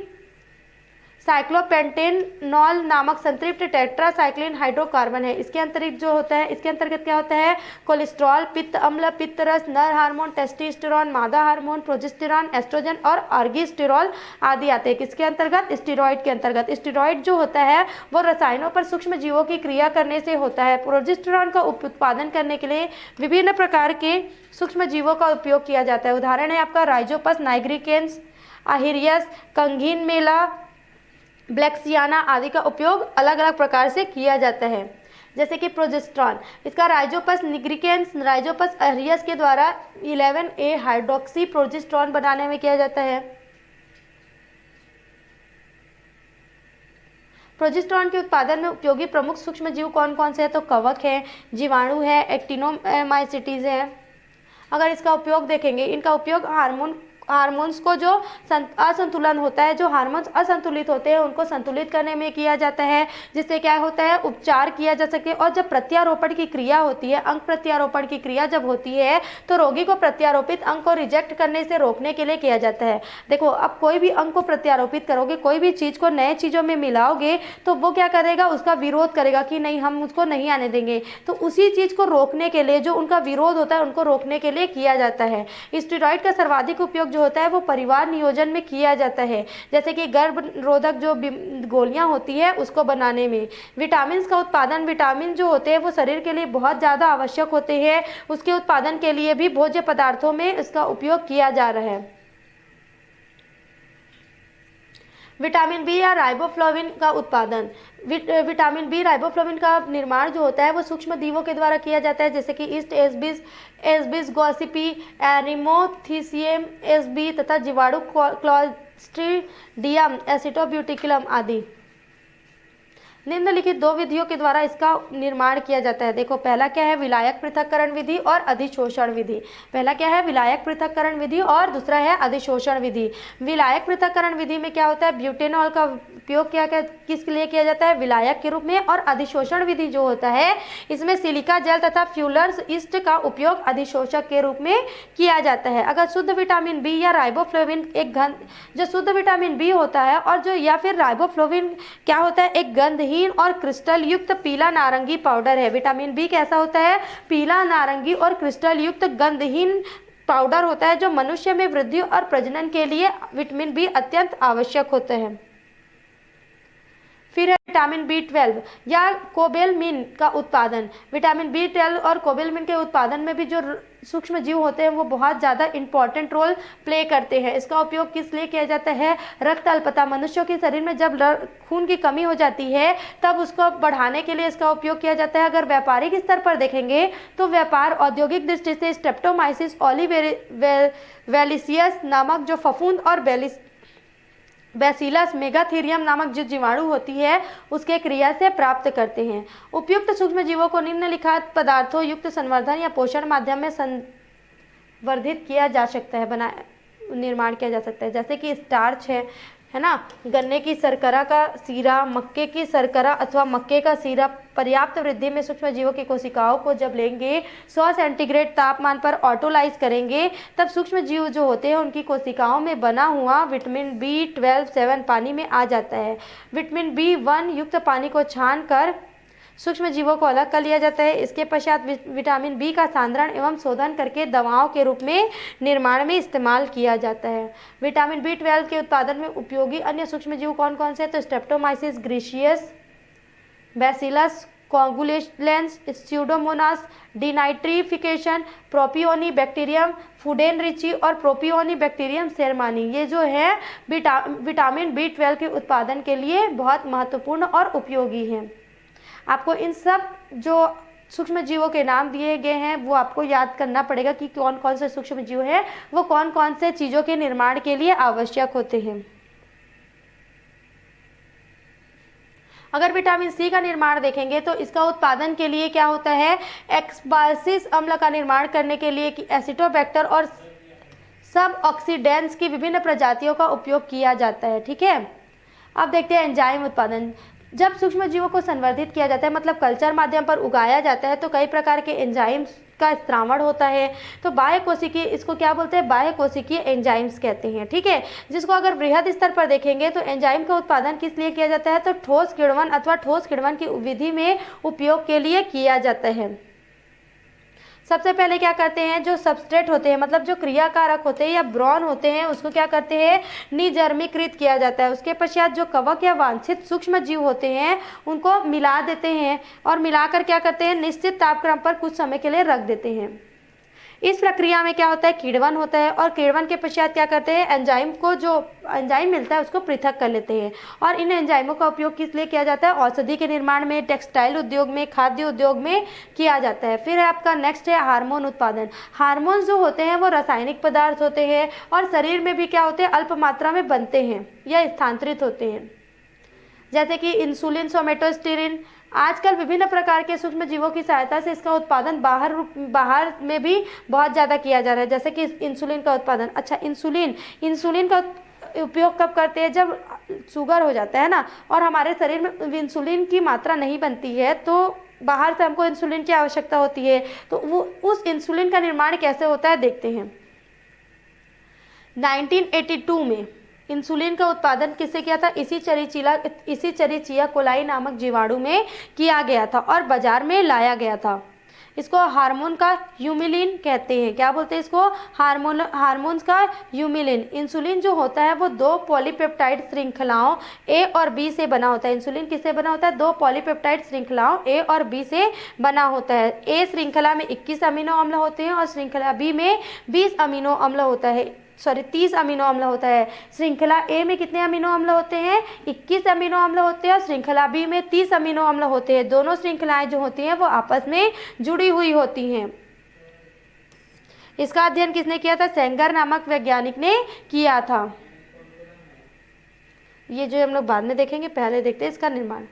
[SPEAKER 1] साइक्लोपेंटेनॉल नामक संतृप्त टेट्रासाइक्लिन हाइड्रोकार्बन है। इसके अंतरिक्त जो होता है, इसके अंतर्गत क्या होता है, कोलेस्ट्रॉल, पित्त अम्ल, पित्त रस, नर हार्मोन, टेस्टोस्टेरोन, मादा हार्मोन, प्रोजेस्टेरॉन, एस्ट्रोजन और आर्गिस्टेरॉल आदि आते हैं। किसके अंतर्गत, स्टेरॉइड के अंतर्गत। स्टेरॉइड जो होता है वो रसायनों पर सूक्ष्म जीवों की क्रिया करने से होता है। प्रोजेस्टेरॉन का उत्पादन करने के लिए विभिन्न प्रकार के सूक्ष्म जीवों का उपयोग किया जाता है। उदाहरण है आपका राइजोपस नाइग्रिकेंस, आहिरियस, कंगीन मेला, ब्लैक्सियाना आदि का उपयोग अलग अलग प्रकार से किया जाता है। जैसे कि प्रोजेस्टेरॉन, इसका राइजोपस निग्रिकेंस, राइजोपस एरियस के द्वारा 11A हाइड्रोक्सी प्रोजेस्टेरॉन बनाने में किया जाता है। प्रोजेस्टेरॉन के उत्पादन में उपयोगी प्रमुख सूक्ष्म जीव कौन कौन से हैं, तो कवक है, जीवाणु है, एक्टिनोमाइसिटीज है। अगर इसका उपयोग देखेंगे, इनका उपयोग हार्मोन्स को जो असंतुलन होता है, जो हार्मोन्स असंतुलित होते हैं उनको संतुलित करने में किया जाता है, जिससे क्या होता है, उपचार किया जा सके। और जब प्रत्यारोपण की क्रिया होती है, अंग प्रत्यारोपण की क्रिया जब होती है तो रोगी को प्रत्यारोपित अंग को रिजेक्ट करने से रोकने के लिए किया जाता है। देखो, अब कोई भी अंग को प्रत्यारोपित करोगे, कोई भी चीज़ को नए चीज़ों में मिलाओगे तो वो क्या करेगा, उसका विरोध करेगा कि नहीं, हम उसको नहीं आने देंगे। तो उसी चीज़ को रोकने के लिए, जो उनका विरोध होता है उनको रोकने के लिए किया जाता है। स्टेरॉइड का सर्वाधिक उपयोग जो होता है वो परिवार नियोजन में किया जाता है, जैसे कि गर्भ रोधक जो गोलियां होती है उसको बनाने में। विटामिन का उत्पादन, विटामिन जो होते हैं वो शरीर के लिए बहुत ज़्यादा आवश्यक होते हैं, उसके उत्पादन के लिए भी भोज्य पदार्थों में इसका उपयोग किया जा रहा है। विटामिन बी या राइबोफ्लाविन का उत्पादन, विटामिन बी राइबोफ्लाविन का निर्माण जो होता है वो सूक्ष्म जीवों के द्वारा किया जाता है, जैसे कि ईस्ट एस्बिस गॉसिपी, एरिमोथीसियम एसबी तथा जीवाणु क्लॉस्ट्रीडियम एसिटोब्यूटिकुलम आदि। निम्नलिखित 2 विधियों के द्वारा इसका निर्माण किया जाता है। देखो, पहला क्या है, विलायक पृथक्करण विधि और अधिशोषण विधि। पहला क्या है, विलायक पृथक्करण विधि और दूसरा है अधिशोषण विधि। विलायक पृथक्करण विधि में क्या होता है, ब्यूटेनॉल का उपयोग किसके लिए किया जाता है, विलायक के रूप में। और अधिशोषण विधि जो होता है इसमें सिलिका जेल तथा फ्यूलर्स ईस्ट का उपयोग अधिशोषक के रूप में किया जाता है। अगर शुद्ध विटामिन बी या राइबोफ्लाविन एक गंध, जो शुद्ध विटामिन बी होता है और जो या फिर राइबोफ्लाविन क्या होता है, एक गंधहीन और क्रिस्टल युक्त पीला नारंगी पाउडर है। विटामिन बी कैसा होता है, पीला नारंगी और क्रिस्टल युक्त गंधहीन पाउडर होता है, जो मनुष्य में वृद्धि और प्रजनन के लिए विटामिन बी अत्यंत आवश्यक होते हैं। फिर है विटामिन B12 या कोबेलमिन का उत्पादन। विटामिन B12 और कोबेलमिन के उत्पादन में भी जो सूक्ष्म जीव होते हैं वो बहुत ज़्यादा इंपॉर्टेंट रोल प्ले करते हैं। इसका उपयोग किस लिए किया जाता है, रक्त अल्पता, मनुष्यों के शरीर में जब खून की कमी हो जाती है तब उसको बढ़ाने के लिए इसका उपयोग किया जाता है। अगर व्यापारिक स्तर पर देखेंगे तो व्यापार औद्योगिक दृष्टि से स्ट्रेप्टोमाइसिस ओलिवेलिसियस नामक जो फफूंद और बैसिलस मेगाथीरियम नामक जो जीवाणु होती है उसके क्रिया से प्राप्त करते हैं। उपयुक्त सूक्ष्म जीवों को निम्नलिखित पदार्थों युक्त संवर्धन या पोषण माध्यम में संवर्धित किया जा सकता है, निर्माण किया जा सकता है, जैसे कि स्टार्च है ना, गन्ने की शर्करा का सीरा, मक्के की शर्करा अथवा मक्के का सीरा। पर्याप्त वृद्धि में सूक्ष्म जीवों की कोशिकाओं को जब लेंगे 100 सेंटीग्रेड तापमान पर ऑटोलाइज करेंगे तब सूक्ष्म जीव जो होते हैं उनकी कोशिकाओं में बना हुआ विटामिन B12 पानी में आ जाता है। विटामिन B1 युक्त पानी को छान कर सूक्ष्म जीवों को अलग कर लिया जाता है। इसके पश्चात विटामिन बी का सांद्रण एवं शोधन करके दवाओं के रूप में निर्माण में इस्तेमाल किया जाता है। विटामिन B12 के उत्पादन में उपयोगी अन्य सूक्ष्म जीव कौन कौन से हैं, तो Streptomyces griseus, Bacillus coagulans, Pseudomonas, denitrification, propionibacterium freudenreichii और प्रोपियोनी बैक्टीरियम शेरमानी, ये जो है विटामिन B12 के उत्पादन के लिए बहुत महत्वपूर्ण और उपयोगी हैं। आपको इन सब जो सूक्ष्म जीवों के नाम दिए गए हैं वो आपको याद करना पड़ेगा कि कौन कौन से सूक्ष्म जीव हैं, वो कौन कौन से चीज़ों के निर्माण के लिए आवश्यक होते हैं। अगर विटामिन सी का निर्माण देखेंगे तो इसका उत्पादन के लिए क्या होता है, एक्सबासिस अम्ल का निर्माण करने के लिए कि एसिटोबैक्टर और सब ऑक्सीडेंट्स की विभिन्न प्रजातियों का उपयोग किया जाता है। ठीक है, अब देखते हैं एंजाइम उत्पादन। जब सूक्ष्म जीवों को संवर्धित किया जाता है, मतलब कल्चर माध्यम पर उगाया जाता है, तो कई प्रकार के एंजाइम्स का स्त्रावण होता है। तो बाह्य कोशिकीय, इसको क्या बोलते हैं, बाह्य कोशिकीय एंजाइम्स कहते हैं, ठीक है। जिसको अगर बृहद स्तर पर देखेंगे तो एंजाइम का उत्पादन किस लिए किया जाता है, तो ठोस किण्वन अथवा ठोस किण्वन की विधि में उपयोग के लिए किया जाता है। सबसे पहले क्या करते हैं, जो सबस्ट्रेट होते हैं, मतलब जो क्रियाकारक होते हैं या ब्रॉन होते हैं, उसको क्या करते हैं, निजर्मीकृत किया जाता है। उसके पश्चात जो कवक या वांछित सूक्ष्म जीव होते हैं उनको मिला देते हैं, और मिलाकर क्या करते हैं, निश्चित तापक्रम पर कुछ समय के लिए रख देते हैं। इस प्रक्रिया में क्या होता है, किण्वन होता है, और किण्वन के पश्चात क्या करते हैं, एंजाइम को, जो एंजाइम मिलता है उसको पृथक कर लेते हैं। और इन एंजाइमों का उपयोग किस लिए किया जाता है, औषधि के निर्माण में, टेक्सटाइल उद्योग में, खाद्य उद्योग में किया जाता है। फिर आपका नेक्स्ट है हार्मोन उत्पादन। हार्मोन्स जो होते हैं वो रासायनिक पदार्थ होते हैं, और शरीर में भी क्या होते हैं, अल्प मात्रा में बनते हैं या स्थानांतरित होते हैं, जैसे कि इंसुलिन, सोमेटोस्टेरिन। आजकल विभिन्न प्रकार के सूक्ष्म जीवों की सहायता से इसका उत्पादन बाहर में भी बहुत ज़्यादा किया जा रहा है, जैसे कि इंसुलिन का उत्पादन। अच्छा, इंसुलिन का उपयोग कब करते हैं, जब शुगर हो जाता है ना, और हमारे शरीर में इंसुलिन की मात्रा नहीं बनती है, तो बाहर से हमको इंसुलिन की आवश्यकता होती है। तो वो उस इंसुलिन का निर्माण कैसे होता है, देखते हैं। 1982 में इंसुलिन का उत्पादन किससे किया था, इसी चेरिचिया कोलाई नामक जीवाणु में किया गया था और बाजार में लाया गया था। इसको हार्मोन का ह्यूमिलिन कहते हैं। क्या बोलते हैं इसको, हार्मोन्स का ह्यूमिलिन। इंसुलिन जो होता है वो 2 पॉलीपेप्टाइड श्रृंखलाओं ए और बी से बना होता है। इंसुलिन किससे बना होता है, 2 पॉलीपेप्टाइड श्रृंखलाओं ए और बी से बना होता है। ए श्रृंखला में 21 अमीनो अम्ल होते हैं और श्रृंखला बी में 20 अमीनो अम्ल होता है, 30 अमीनो अम्ल होता है। श्रृंखला ए में कितने अमीनो अम्ल होते हैं, 21 अमीनो अम्ल होते हैं, और श्रृंखला बी में 30 अमीनो अम्ल होते हैं। दोनों श्रृंखलाएं जो होती हैं वो आपस में जुड़ी हुई होती हैं। इसका अध्ययन किसने किया था, सेंगर नामक वैज्ञानिक ने किया था। ये जो हम लोग बाद में देखेंगे, पहले देखते हैं इसका निर्माण।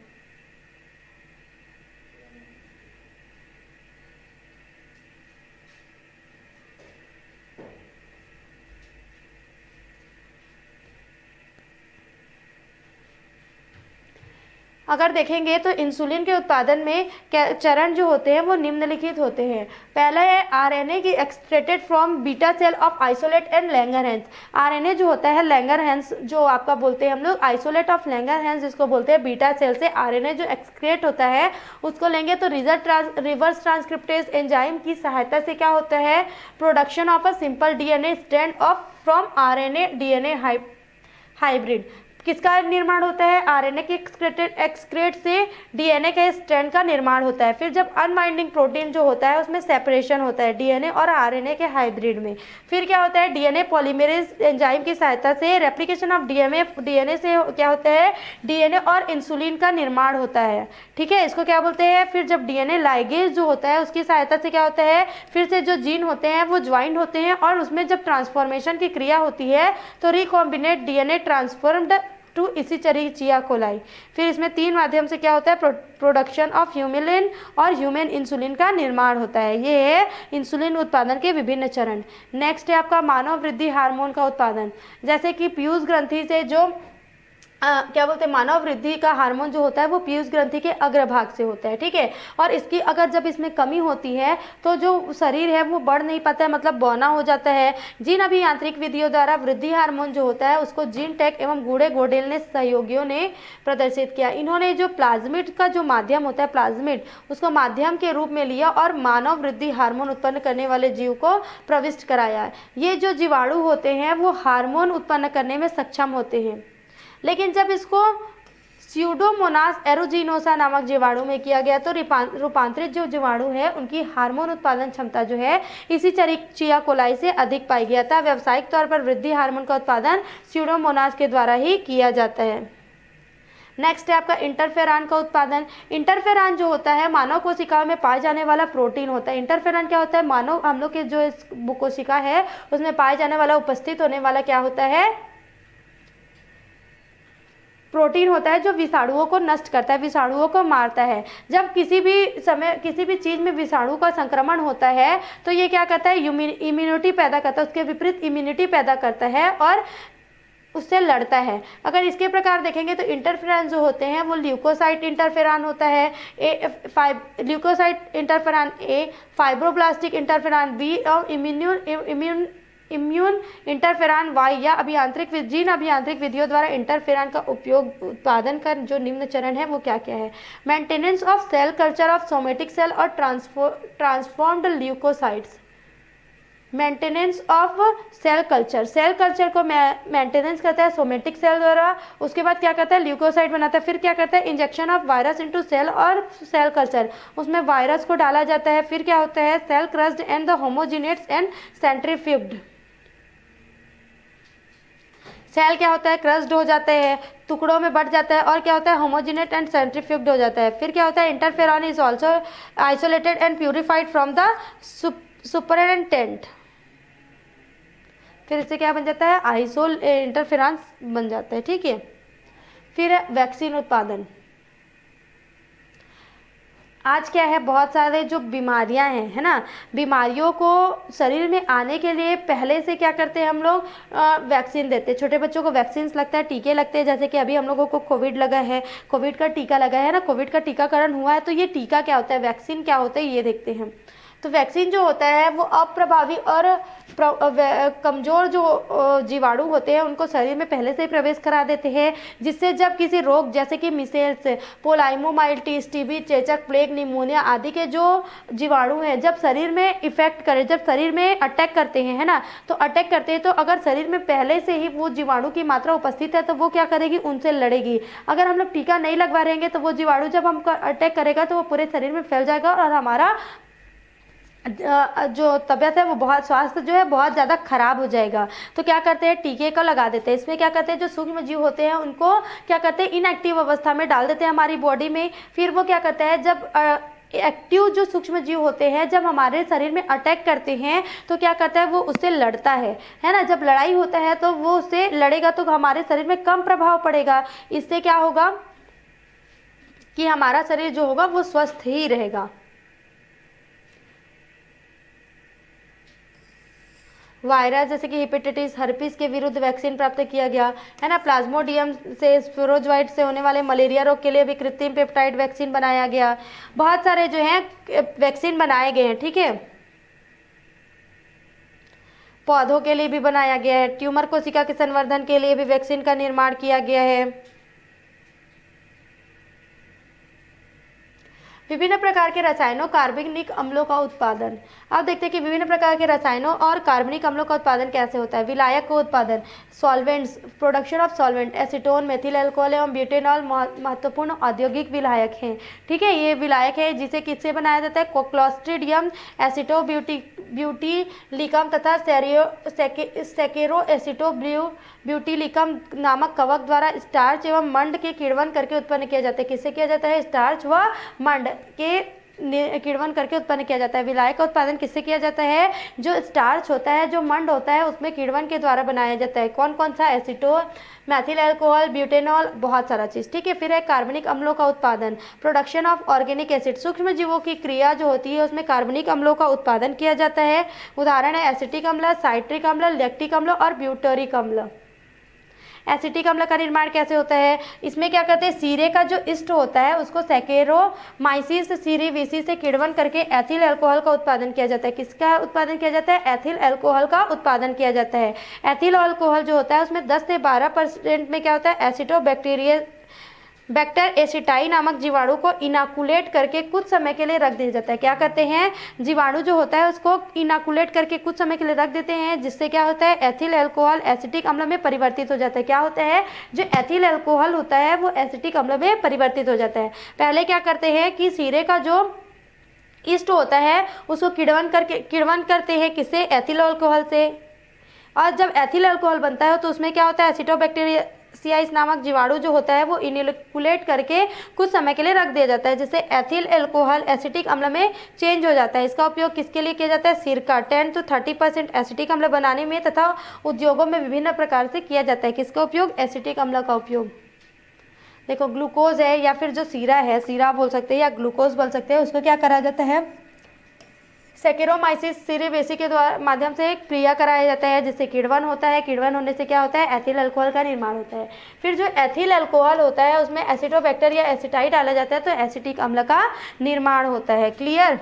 [SPEAKER 1] अगर देखेंगे तो इंसुलिन के उत्पादन में चरण जो होते हैं वो निम्नलिखित होते हैं। पहला है आरएनए की extracted from beta cell of isolate and Langerhans. RNA जो होता है लैंगरहैंस जो आपका बोलते हैं हम लोग, आइसोलेट ऑफ लैंगरहैंस जिसको बोलते हैं, बीटा सेल से आरएनए जो एक्सक्रेट होता है उसको लेंगे तो रिवर्स ट्रांसक्रिप्टेज एंजाइम की सहायता से क्या होता है, production of a simple DNA strand of from RNA DNA hybrid. किसका निर्माण होता है, आरएनए के एक्सक्रेट से डीएनए के स्ट्रैंड का निर्माण होता है। फिर जब अनबाइंडिंग प्रोटीन जो होता है उसमें सेपरेशन होता है डीएनए और आरएनए के हाइब्रिड में। फिर क्या होता है, डीएनए पॉलीमरेज एंजाइम की सहायता से रेप्लिकेशन ऑफ डीएनए से क्या होता है, डीएनए और इंसुलिन का निर्माण होता है, ठीक है, इसको क्या बोलते हैं। फिर जब डीएनए लाइगेज जो होता है उसकी सहायता से क्या होता है, फिर से जो जीन होते हैं वो ज्वाइंट होते हैं और उसमें जब ट्रांसफॉर्मेशन की क्रिया होती है तो रिकॉम्बिनेट डीएनए ट्रांसफॉर्म्ड टू इसी चेरिचिया कोलाई। फिर इसमें 3 माध्यम से क्या होता है, प्रोडक्शन ऑफ ह्यूमिलिन और ह्यूमन इंसुलिन का निर्माण होता है। ये है इंसुलिन उत्पादन के विभिन्न चरण। नेक्स्ट है आपका मानव वृद्धि हार्मोन का उत्पादन। जैसे कि पीयूष ग्रंथि से जो क्या बोलते हैं, मानव वृद्धि का हार्मोन जो होता है वो पीयूष ग्रंथि के अग्रभाग से होता है, ठीक है। और इसकी अगर जब इसमें कमी होती है तो जो शरीर है वो बढ़ नहीं पाता है, मतलब बौना हो जाता है। जीन अभियांत्रिक विधियों द्वारा वृद्धि हार्मोन जो होता है उसको जीन टेक एवं गूढ़े गोडेल ने सहयोगियों ने प्रदर्शित किया। इन्होंने जो प्लाज्मिड का जो माध्यम होता है, प्लाज्मिड उसको माध्यम के रूप में लिया और मानव वृद्धि हार्मोन उत्पन्न करने वाले जीव को प्रविष्ट कराया। ये जो जीवाणु होते हैं वो हार्मोन उत्पन्न करने में सक्षम होते हैं, लेकिन जब इसको स्यूडोमोनास एरोजिनोसा नामक जीवाणु में किया गया तो रूपांतरित जो जीवाणु है उनकी हार्मोन उत्पादन क्षमता जो है इसी चेरिचिया कोलाई से अधिक पाई गया था। व्यावसायिक तौर पर वृद्धि हार्मोन का उत्पादन स्यूडोमोनास के द्वारा ही किया जाता है। नेक्स्ट है आपका इंटरफेरॉन का उत्पादन। इंटरफेरॉन जो होता है मानव कोशिकाओं में पाए जाने वाला प्रोटीन होता है। इंटरफेरॉन क्या होता है, मानव हम लोग के जो कोशिका है उसमें पाए जाने वाला, उपस्थित होने वाला क्या होता है, प्रोटीन होता है जो विषाणुओं को नष्ट करता है, विषाणुओं को मारता है। जब किसी भी चीज़ में विषाणु का संक्रमण होता है तो ये क्या करता है, इम्यूनिटी पैदा करता है, उसके विपरीत इम्यूनिटी पैदा करता है और उससे लड़ता है। अगर इसके प्रकार देखेंगे तो इंटरफेरॉन जो होते हैं वो ल्यूकोसाइट इंटरफेरॉन होता है, ल्यूकोसाइट इंटरफेरॉन ए, फाइब्रोब्लास्टिक इंटरफेरॉन बी और इम्यून इंटरफेरॉन वाई या जीन अभियांत्रिक विधियों द्वारा इंटरफेरॉन का उपयोग उत्पादन का जो निम्न चरण है वो क्या क्या है। Maintenance of cell culture of somatic cell और transformed leukocytes. Maintenance of cell culture को मेंटेनेंस करता है सोमेटिक सेल द्वारा, उसके बाद क्या करता है ल्यूकोसाइट बनाता है, फिर क्या करता है injection of virus into cell और सेल कल्चर, उसमें वायरस को डाला जाता है, फिर क्या होता है cell crushed and the homogenates and centrifuged. Cell क्या होता है क्रस्ड हो जाते हैं, टुकड़ों में बढ़ जाता है, और क्या होता है होमोजिनेट एंड सेंट्रीफ्यूग्ड हो जाता है। फिर क्या होता है interferon is also isolated and purified from the superintendent. फिर इससे क्या बन जाता है इंटरफेरॉन बन जाता है, ठीक है। फिर वैक्सीन उत्पादन। आज क्या है बहुत सारे जो बीमारियां हैं, है ना, बीमारियों को शरीर में आने के लिए पहले से क्या करते हैं हम लोग वैक्सीन देते हैं। छोटे बच्चों को वैक्सीन लगता है, टीके लगते हैं, जैसे कि अभी हम लोगों को कोविड लगा है, कोविड का टीका लगा है ना, कोविड का टीकाकरण हुआ है। तो ये टीका क्या होता है, वैक्सीन क्या होता है, ये देखते हैं। तो वैक्सीन जो होता है वो अप्रभावी और कमज़ोर जो जीवाणु होते हैं उनको शरीर में पहले से ही प्रवेश करा देते हैं, जिससे जब किसी रोग जैसे कि मिसेल्स, पोलाइमोमाइलिटिस, टीबी, चेचक, प्लेग, निमोनिया आदि के जो जीवाणु हैं जब शरीर में इफेक्ट करें, जब शरीर में अटैक करते हैं, है ना, तो अटैक करते हैं तो अगर शरीर में पहले से ही वो जीवाणु की मात्रा उपस्थित है तो वो क्या करेगी, उनसे लड़ेगी। अगर हम लोग टीका नहीं लगवा रहेंगे तो वो जीवाणु जब हमको अटैक करेगा तो वो पूरे शरीर में फैल जाएगा और हमारा जो तबीयत है वो बहुत, स्वास्थ्य जो है बहुत ज़्यादा खराब हो जाएगा। तो क्या करते हैं टीके को लगा देते हैं। इसमें क्या करते हैं जो सूक्ष्म जीव होते हैं उनको क्या करते हैं इनएक्टिव अवस्था में डाल देते हैं हमारी बॉडी में। फिर वो क्या करते हैं जब एक्टिव जो सूक्ष्म जीव होते हैं जब हमारे शरीर में अटैक करते हैं तो क्या करता है वो उससे लड़ता है ना। जब लड़ाई होता है तो वो उससे लड़ेगा तो हमारे शरीर में कम प्रभाव पड़ेगा। इससे क्या होगा कि हमारा शरीर जो होगा वो स्वस्थ ही रहेगा। वायरस जैसे कि हेपेटाइटिस, हर्पीस के विरुद्ध वैक्सीन प्राप्त किया गया, है ना। प्लाज्मोडियम से, स्पोरोजोइट से होने वाले मलेरिया रोग के लिए भी कृत्रिम पेप्टाइड वैक्सीन बनाया गया। बहुत सारे जो हैं वैक्सीन बनाए गए हैं, ठीक है। पौधों के लिए भी बनाया गया है। ट्यूमर कोशिका के संवर्धन के लिए भी वैक्सीन का निर्माण किया गया है। विभिन्न प्रकार के रसायनों, कार्बनिक अम्लों का उत्पादन। अब देखते हैं कि विभिन्न प्रकार के रसायनों और कार्बनिक अम्लों का उत्पादन कैसे होता है। विलायक का उत्पादन, solvents, production of solvent, acetone, methyl alcohol एवं ब्यूटेनॉल महत्वपूर्ण औद्योगिक विलायक हैं, ठीक है। ये विलायक है जिसे किससे बनाया जाता है, क्लोस्ट्रिडियम एसिटो ब्यूटीलिकम तथा सेकेरो एसिटो ब्यूटीलिकम नामक कवक द्वारा स्टार्च एवं मंड के किण्वन करके उत्पन्न किया जाता है। किससे किया जाता है, स्टार्च व मंड के किण्वन करके उत्पन्न किया जाता है। विलायक का उत्पादन किससे किया जाता है, जो स्टार्च होता है, जो मंड होता है उसमें किण्वन के द्वारा बनाया जाता है। कौन कौन सा, एसीटोन, मैथिल अल्कोहल, ब्यूटेनॉल, बहुत सारा चीज़, ठीक है। फिर है कार्बनिक अम्लों का उत्पादन, प्रोडक्शन ऑफ ऑर्गेनिक एसिड। सूक्ष्म जीवों की क्रिया जो होती है उसमें कार्बनिक अम्लों का उत्पादन किया जाता है। उदाहरण है एसिटिक अम्ल, साइट्रिक अम्ल, लैक्टिक अम्ल और ब्यूटेरिक अम्ल। एसिटिक अम्ल का निर्माण कैसे होता है, इसमें क्या करते हैं सीरे का जो ईस्ट होता है उसको सैकेरोमाइसिस सीरीविसी से किण्वन करके एथिल अल्कोहल का उत्पादन किया जाता है। किसका उत्पादन किया जाता है, एथिल अल्कोहल का उत्पादन किया जाता है। एथिल अल्कोहल जो होता है उसमें 10 से 12% में क्या होता है, बैक्टर एसिटाई नामक जीवाणु को इनाकुलेट करके कुछ समय के लिए रख दिया जाता है। क्या करते हैं, जीवाणु जो होता है उसको इनाकुलेट करके कुछ समय के लिए रख देते हैं, जिससे क्या होता है एथिल अल्कोहल एसिटिक अम्ल में परिवर्तित हो जाता है। क्या होता है, जो एथिल अल्कोहल होता है वो एसिटिक अम्ल में परिवर्तित हो जाता है। पहले क्या करते हैं कि सीरे का जो ईस्ट होता है उसको किण्वन करते हैं, किससे, एथिल अल्कोहल से। और जब एथिल अल्कोहल बनता है तो उसमें क्या होता है, एसिटोबैक्टीरियासिस नामक जीवाणु जो होता है वो इनोकुलेट करके कुछ समय के लिए रख दिया जाता है, जिससे एथिल अल्कोहल एसिटिक अम्ल में चेंज हो जाता है। इसका उपयोग किसके लिए किया जाता है, सिरका 10 to 30% एसिटिक अम्ल बनाने में तथा उद्योगों में विभिन्न प्रकार से किया जाता है। किसका उपयोग, एसिटिक अम्ल का उपयोग। देखो ग्लूकोज है या फिर जो सीरा है, सीरा बोल सकते हैं या ग्लूकोज बोल सकते हैं, उसको क्या करा जाता है, सेकेरोमाइसिस सीरेबेसी के द्वारा माध्यम से क्रिया कराया जाता है, जिससे किण्वन होता है। किण्वन होने से क्या होता है, एथिल अल्कोहल का निर्माण होता है। फिर जो एथिल अल्कोहल होता है उसमें एसिटोबैक्टर या एसिटाइट डाला जाता है, तो एसिटिक अम्ल का निर्माण होता है। क्लियर।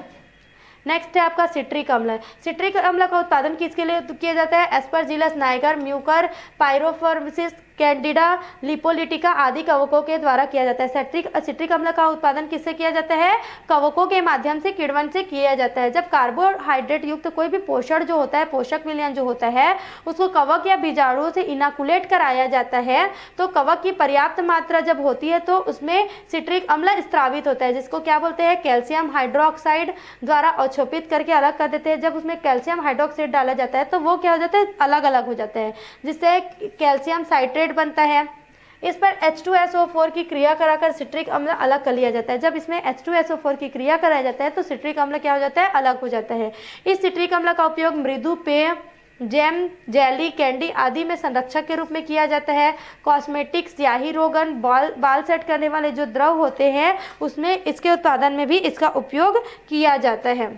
[SPEAKER 1] नेक्स्ट है आपका सिट्रिक अम्ल। सिट्रिक अम्ल का उत्पादन किसके लिए किया जाता है, एस्परजिलस नाइगर, म्यूकर, पायरोफोर्बिसिस, कैंडिडा, लिपोलिटिका आदि कवकों के द्वारा किया जाता है। सिट्रिक अम्ल का उत्पादन किससे किया जाता है, कवकों के माध्यम से, किण्वन से किया जाता है। जब कार्बोहाइड्रेट युक्त कोई भी पोषण जो होता है, पोषक विलयन जो होता है, उसको कवक या बीजाणुओं से इनाकुलेट कराया जाता है, तो कवक की पर्याप्त मात्रा जब होती है तो उसमें सिट्रिक अम्ल स्त्रावित होता है, जिसको क्या बोलते हैं, कैल्शियम हाइड्रोक्साइड द्वारा अवक्षोपित करके अलग कर देते हैं। जब उसमें कैल्शियम हाइड्रोक्साइड डाला जाता है तो वो क्या हो जाता है, अलग अलग हो जाता है, जिससे कैल्शियम साइट्रेट बनता है। इस पर H2SO4 की क्रिया कराकर सिट्रिक अम्ल अलग कर लिया जाता है। जब इसमें H2SO4 की क्रिया कराया जाता है तो सिट्रिक अम्ल क्या हो जाता है, अलग हो जाता है। इस सिट्रिक अम्ल का उपयोग मृदु पेय, जैम, जेली, कैंडी आदि में संरक्षक के रूप में किया जाता है। कॉस्मेटिक्स, स्याही, रोगन, बाल सेट करने वाले जो द्रव होते हैं उसमें इसके उत्पादन में भी इसका उपयोग किया जाता है।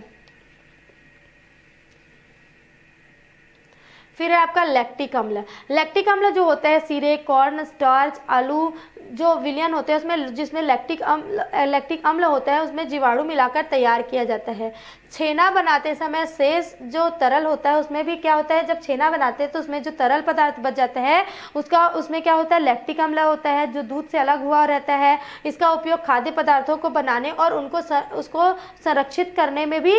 [SPEAKER 1] फिर है आपका लैक्टिक अम्ल। लैक्टिक अम्ल जो होता है सीरे, कॉर्न, स्टार्च, आलू जो विलयन होते हैं उसमें, जिसमें लैक्टिक अम्ल होता है, उसमें जीवाणु मिलाकर तैयार किया जाता है। छेना बनाते समय शेष जो तरल होता है उसमें भी क्या होता है, जब छेना बनाते हैं तो उसमें जो तरल पदार्थ बच जाता है उसमें क्या होता है, लैक्टिक अम्ल होता है, जो दूध से अलग हुआ रहता है। इसका उपयोग खाद्य पदार्थों को बनाने और उसको संरक्षित करने में भी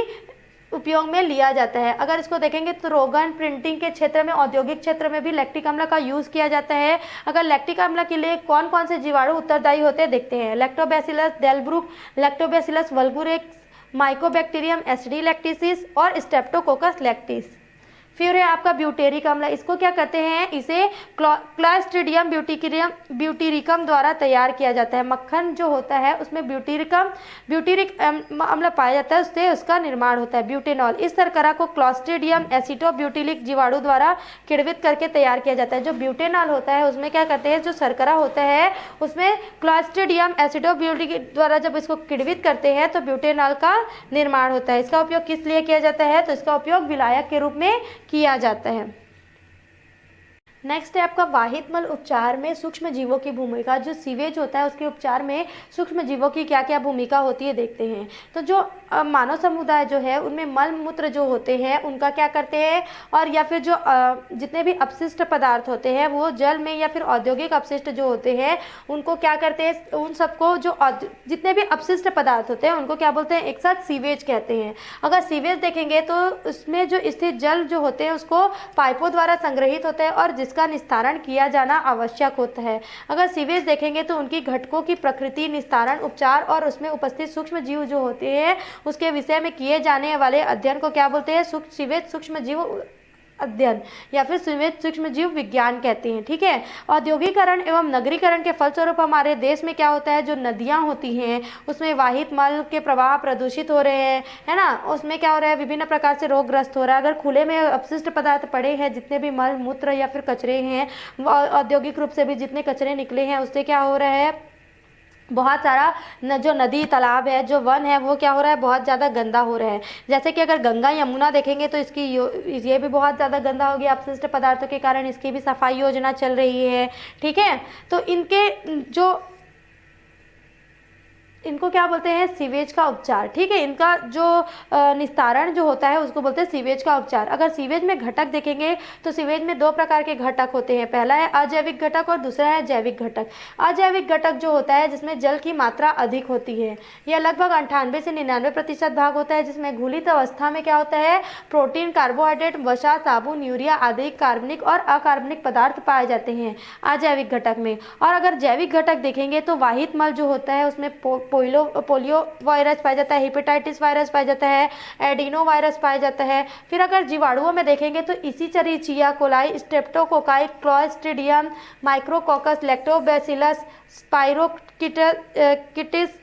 [SPEAKER 1] उपयोग में लिया जाता है। अगर इसको देखेंगे तो रोगन, प्रिंटिंग के क्षेत्र में, औद्योगिक क्षेत्र में भी लैक्टिक अम्ल का यूज़ किया जाता है। अगर लैक्टिक अम्ल के लिए कौन कौन से जीवाणु उत्तरदायी होते हैं देखते हैं। लैक्टोबैसिलस डेलब्रुक, लैक्टोबैसिलस वल्गुरेक्स, माइकोबैक्टीरियम एसिडिलैक्टिसिस और स्ट्रेप्टोकोकस लैक्टिस। फिर है आपका ब्यूटेरिक अम्ल। इसको क्या करते हैं, इसे क्लॉस्ट्रिडियम ब्यूटेरिकम द्वारा तैयार किया जाता है। मक्खन जो होता है उसमें ब्यूटेरिक अम्ल पाया जाता है, उससे उसका निर्माण होता है। ब्यूटेनॉल, इस शर्करा को क्लॉस्ट्रिडियम एसिटोब्यूटिलिक जीवाणु द्वारा किण्वित करके तैयार किया जाता है। जो ब्यूटेनॉल होता है उसमें क्या करते हैं, जो शर्करा होता है उसमें क्लॉस्ट्रिडियम एसिटोब्यूटिलिक द्वारा जब इसको किण्वित करते हैं तो ब्यूटेनॉल का निर्माण होता है। इसका उपयोग किस लिए किया जाता है, तो इसका उपयोग विलायक के रूप में किया जाता है। नेक्स्ट है आपका वाहित मल उपचार में सूक्ष्म जीवों की भूमिका। जो सीवेज होता है उसके उपचार में सूक्ष्म जीवों की क्या क्या भूमिका होती है देखते हैं। तो जो मानव समुदाय जो है उनमें मल मूत्र जो होते हैं उनका क्या करते हैं, और या फिर जो जितने भी अपशिष्ट पदार्थ होते हैं वो जल में या फिर औद्योगिक अपशिष्ट जो होते हैं उनको क्या करते हैं, उन सबको जो जितने भी अपशिष्ट पदार्थ होते हैं उनको क्या बोलते हैं, एक साथ सीवेज कहते हैं। अगर सीवेज देखेंगे तो उसमें जो स्थित जल जो होते हैं उसको पाइपों द्वारा संग्रहित होता है और जिसका निस्तारण किया जाना आवश्यक होता है। अगर सीवेज देखेंगे तो उनकी घटकों की प्रकृति, निस्तारण, उपचार और उसमें उपस्थित सूक्ष्म जीव जो होते हैं उसके विषय में किए जाने वाले अध्ययन को क्या बोलते हैं, सीवेज सूक्ष्म जीव अध्ययन या फिर सीवेज सूक्ष्म जीव विज्ञान कहते हैं। ठीक है। औद्योगिकरण एवं नगरीकरण के फलस्वरूप हमारे देश में क्या होता है, जो नदियां होती हैं उसमें वाहित मल के प्रवाह प्रदूषित हो रहे हैं, है ना, उसमें क्या हो रहा है, विभिन्न प्रकार से रोगग्रस्त हो रहा है। अगर खुले में अपशिष्ट पदार्थ पड़े हैं, जितने भी मल मूत्र या फिर कचरे हैं, औद्योगिक रूप से भी जितने कचरे निकले हैं उससे क्या हो रहा है, बहुत सारा जो नदी तालाब है, जो वन है, वो क्या हो रहा है, बहुत ज़्यादा गंदा हो रहा है। जैसे कि अगर गंगा यमुना देखेंगे तो ये भी बहुत ज़्यादा गंदा हो गया अपशिष्ट पदार्थों के कारण। इसकी भी सफाई योजना चल रही है। ठीक है। तो इनको क्या बोलते हैं, सीवेज का उपचार। ठीक है। इनका जो निस्तारण जो होता है उसको बोलते हैं सीवेज का उपचार। अगर सीवेज में घटक देखेंगे तो सीवेज में दो प्रकार के घटक होते हैं। पहला है अजैविक घटक और दूसरा है जैविक घटक। अजैविक घटक जो होता है जिसमें जल की मात्रा अधिक होती है, यह लगभग 98 से 99% भाग होता है, जिसमें घुलित अवस्था में क्या होता है, प्रोटीन, कार्बोहाइड्रेट, वसा, साबुन, यूरिया आदि कार्बनिक और अकार्बनिक पदार्थ पाए जाते हैं अजैविक घटक में। और अगर जैविक घटक देखेंगे तो वाहित मल जो होता है उसमें पोलियो वायरस पाया जाता है, हेपेटाइटिस वायरस पाया जाता है, एडिनो वायरस पाया जाता है। फिर अगर जीवाणुओं में देखेंगे तो Escherichia coli, streptococci, Clostridium, Micrococcus, Lactobacillus, spirochetes,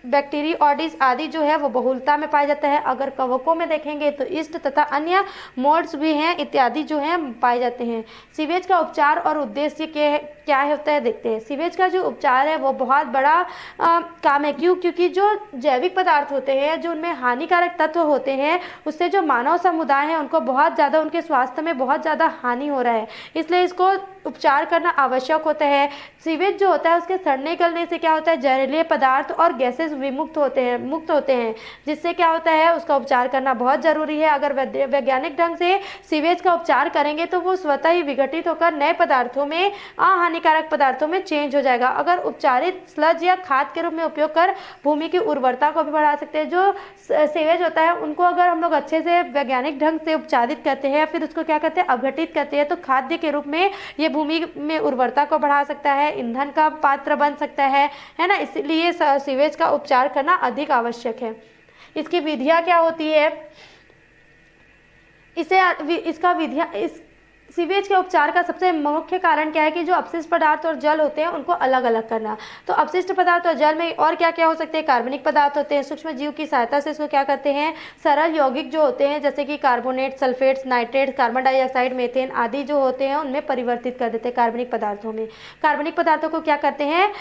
[SPEAKER 1] bacteroides आदि जो है वो बहुलता में पाया जाता है। अगर कवकों में देखेंगे तो ईस्ट तथा अन्य मोल्ड्स भी हैं इत्यादि जो हैं पाए जाते हैं। सीवेज का उपचार और उद्देश्य क्या होता है देखते हैं। सीवेज का जो उपचार है वो बहुत बड़ा काम है। क्योंकि जो जैविक पदार्थ होते हैं, जो उनमें हानिकारक तत्व होते हैं, उससे जो मानव समुदाय है उनको बहुत ज़्यादा, उनके स्वास्थ्य में बहुत ज़्यादा हानि हो रहा है, इसलिए इसको उपचार करना आवश्यक होता है। सीवेज जो होता है उसके सड़ने गलने से क्या होता है, जहरीले पदार्थ और गैसेस मुक्त होते हैं, जिससे क्या होता है उसका उपचार करना बहुत ज़रूरी है। अगर वैज्ञानिक ढंग से सीवेज का उपचार करेंगे तो वो स्वतः ही विघटित होकर नए पदार्थों में, अहानिकारक पदार्थों में चेंज हो जाएगा। अगर उपचारित स्लज या खाद के रूप में उपयोग कर भूमि की उर्वरता को भी बढ़ा सकते हैं। जो सीवेज होता है उनको अगर हम लोग अच्छे से वैज्ञानिक ढंग से उपचारित करते हैं, फिर उसको क्या करते हैं, अपघटित करते हैं, तो खाद्य के रूप में ये भूमि में उर्वरता को बढ़ा सकता है, ईंधन का पात्र बन सकता है ना। इसलिए सीवेज का उपचार करना अधिक आवश्यक है। इसकी विधियां क्या होती है, इस सीवेज के उपचार का सबसे मुख्य कारण क्या है कि जो अपशिष्ट पदार्थ और जल होते हैं उनको अलग अलग करना। तो अपशिष्ट पदार्थ और जल में और क्या क्या हो सकते हैं, कार्बनिक पदार्थ होते हैं, सूक्ष्म जीव की सहायता से इसको क्या करते हैं, सरल यौगिक जो होते हैं जैसे कि carbonate, sulphates, nitrates, carbon dioxide, methane आदि जो होते हैं उनमें परिवर्तित कर देते हैं कार्बनिक पदार्थों में। कार्बनिक पदार्थों को क्या करते हैं,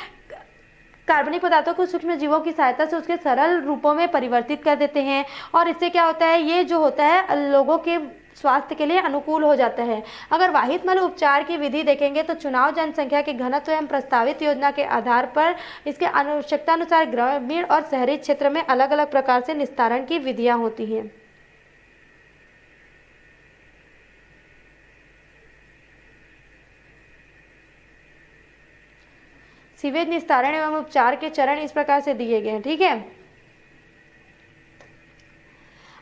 [SPEAKER 1] कार्बनिक पदार्थों को सूक्ष्म जीवों की सहायता से उसके सरल रूपों में परिवर्तित कर देते हैं, और इससे क्या होता है, ये जो होता है लोगों के स्वास्थ्य के लिए अनुकूल हो जाता है। अगर वाहित मल उपचार की विधि देखेंगे तो चुनाव जनसंख्या के घनत्व एवं प्रस्तावित योजना के आधार पर इसके आवश्यकता अनुसार ग्रामीण और शहरी क्षेत्र में अलग अलग प्रकार से निस्तारण की विधियां होती हैं। सीवेज निस्तारण एवं उपचार के चरण इस प्रकार से दिए गए हैं, ठीक है।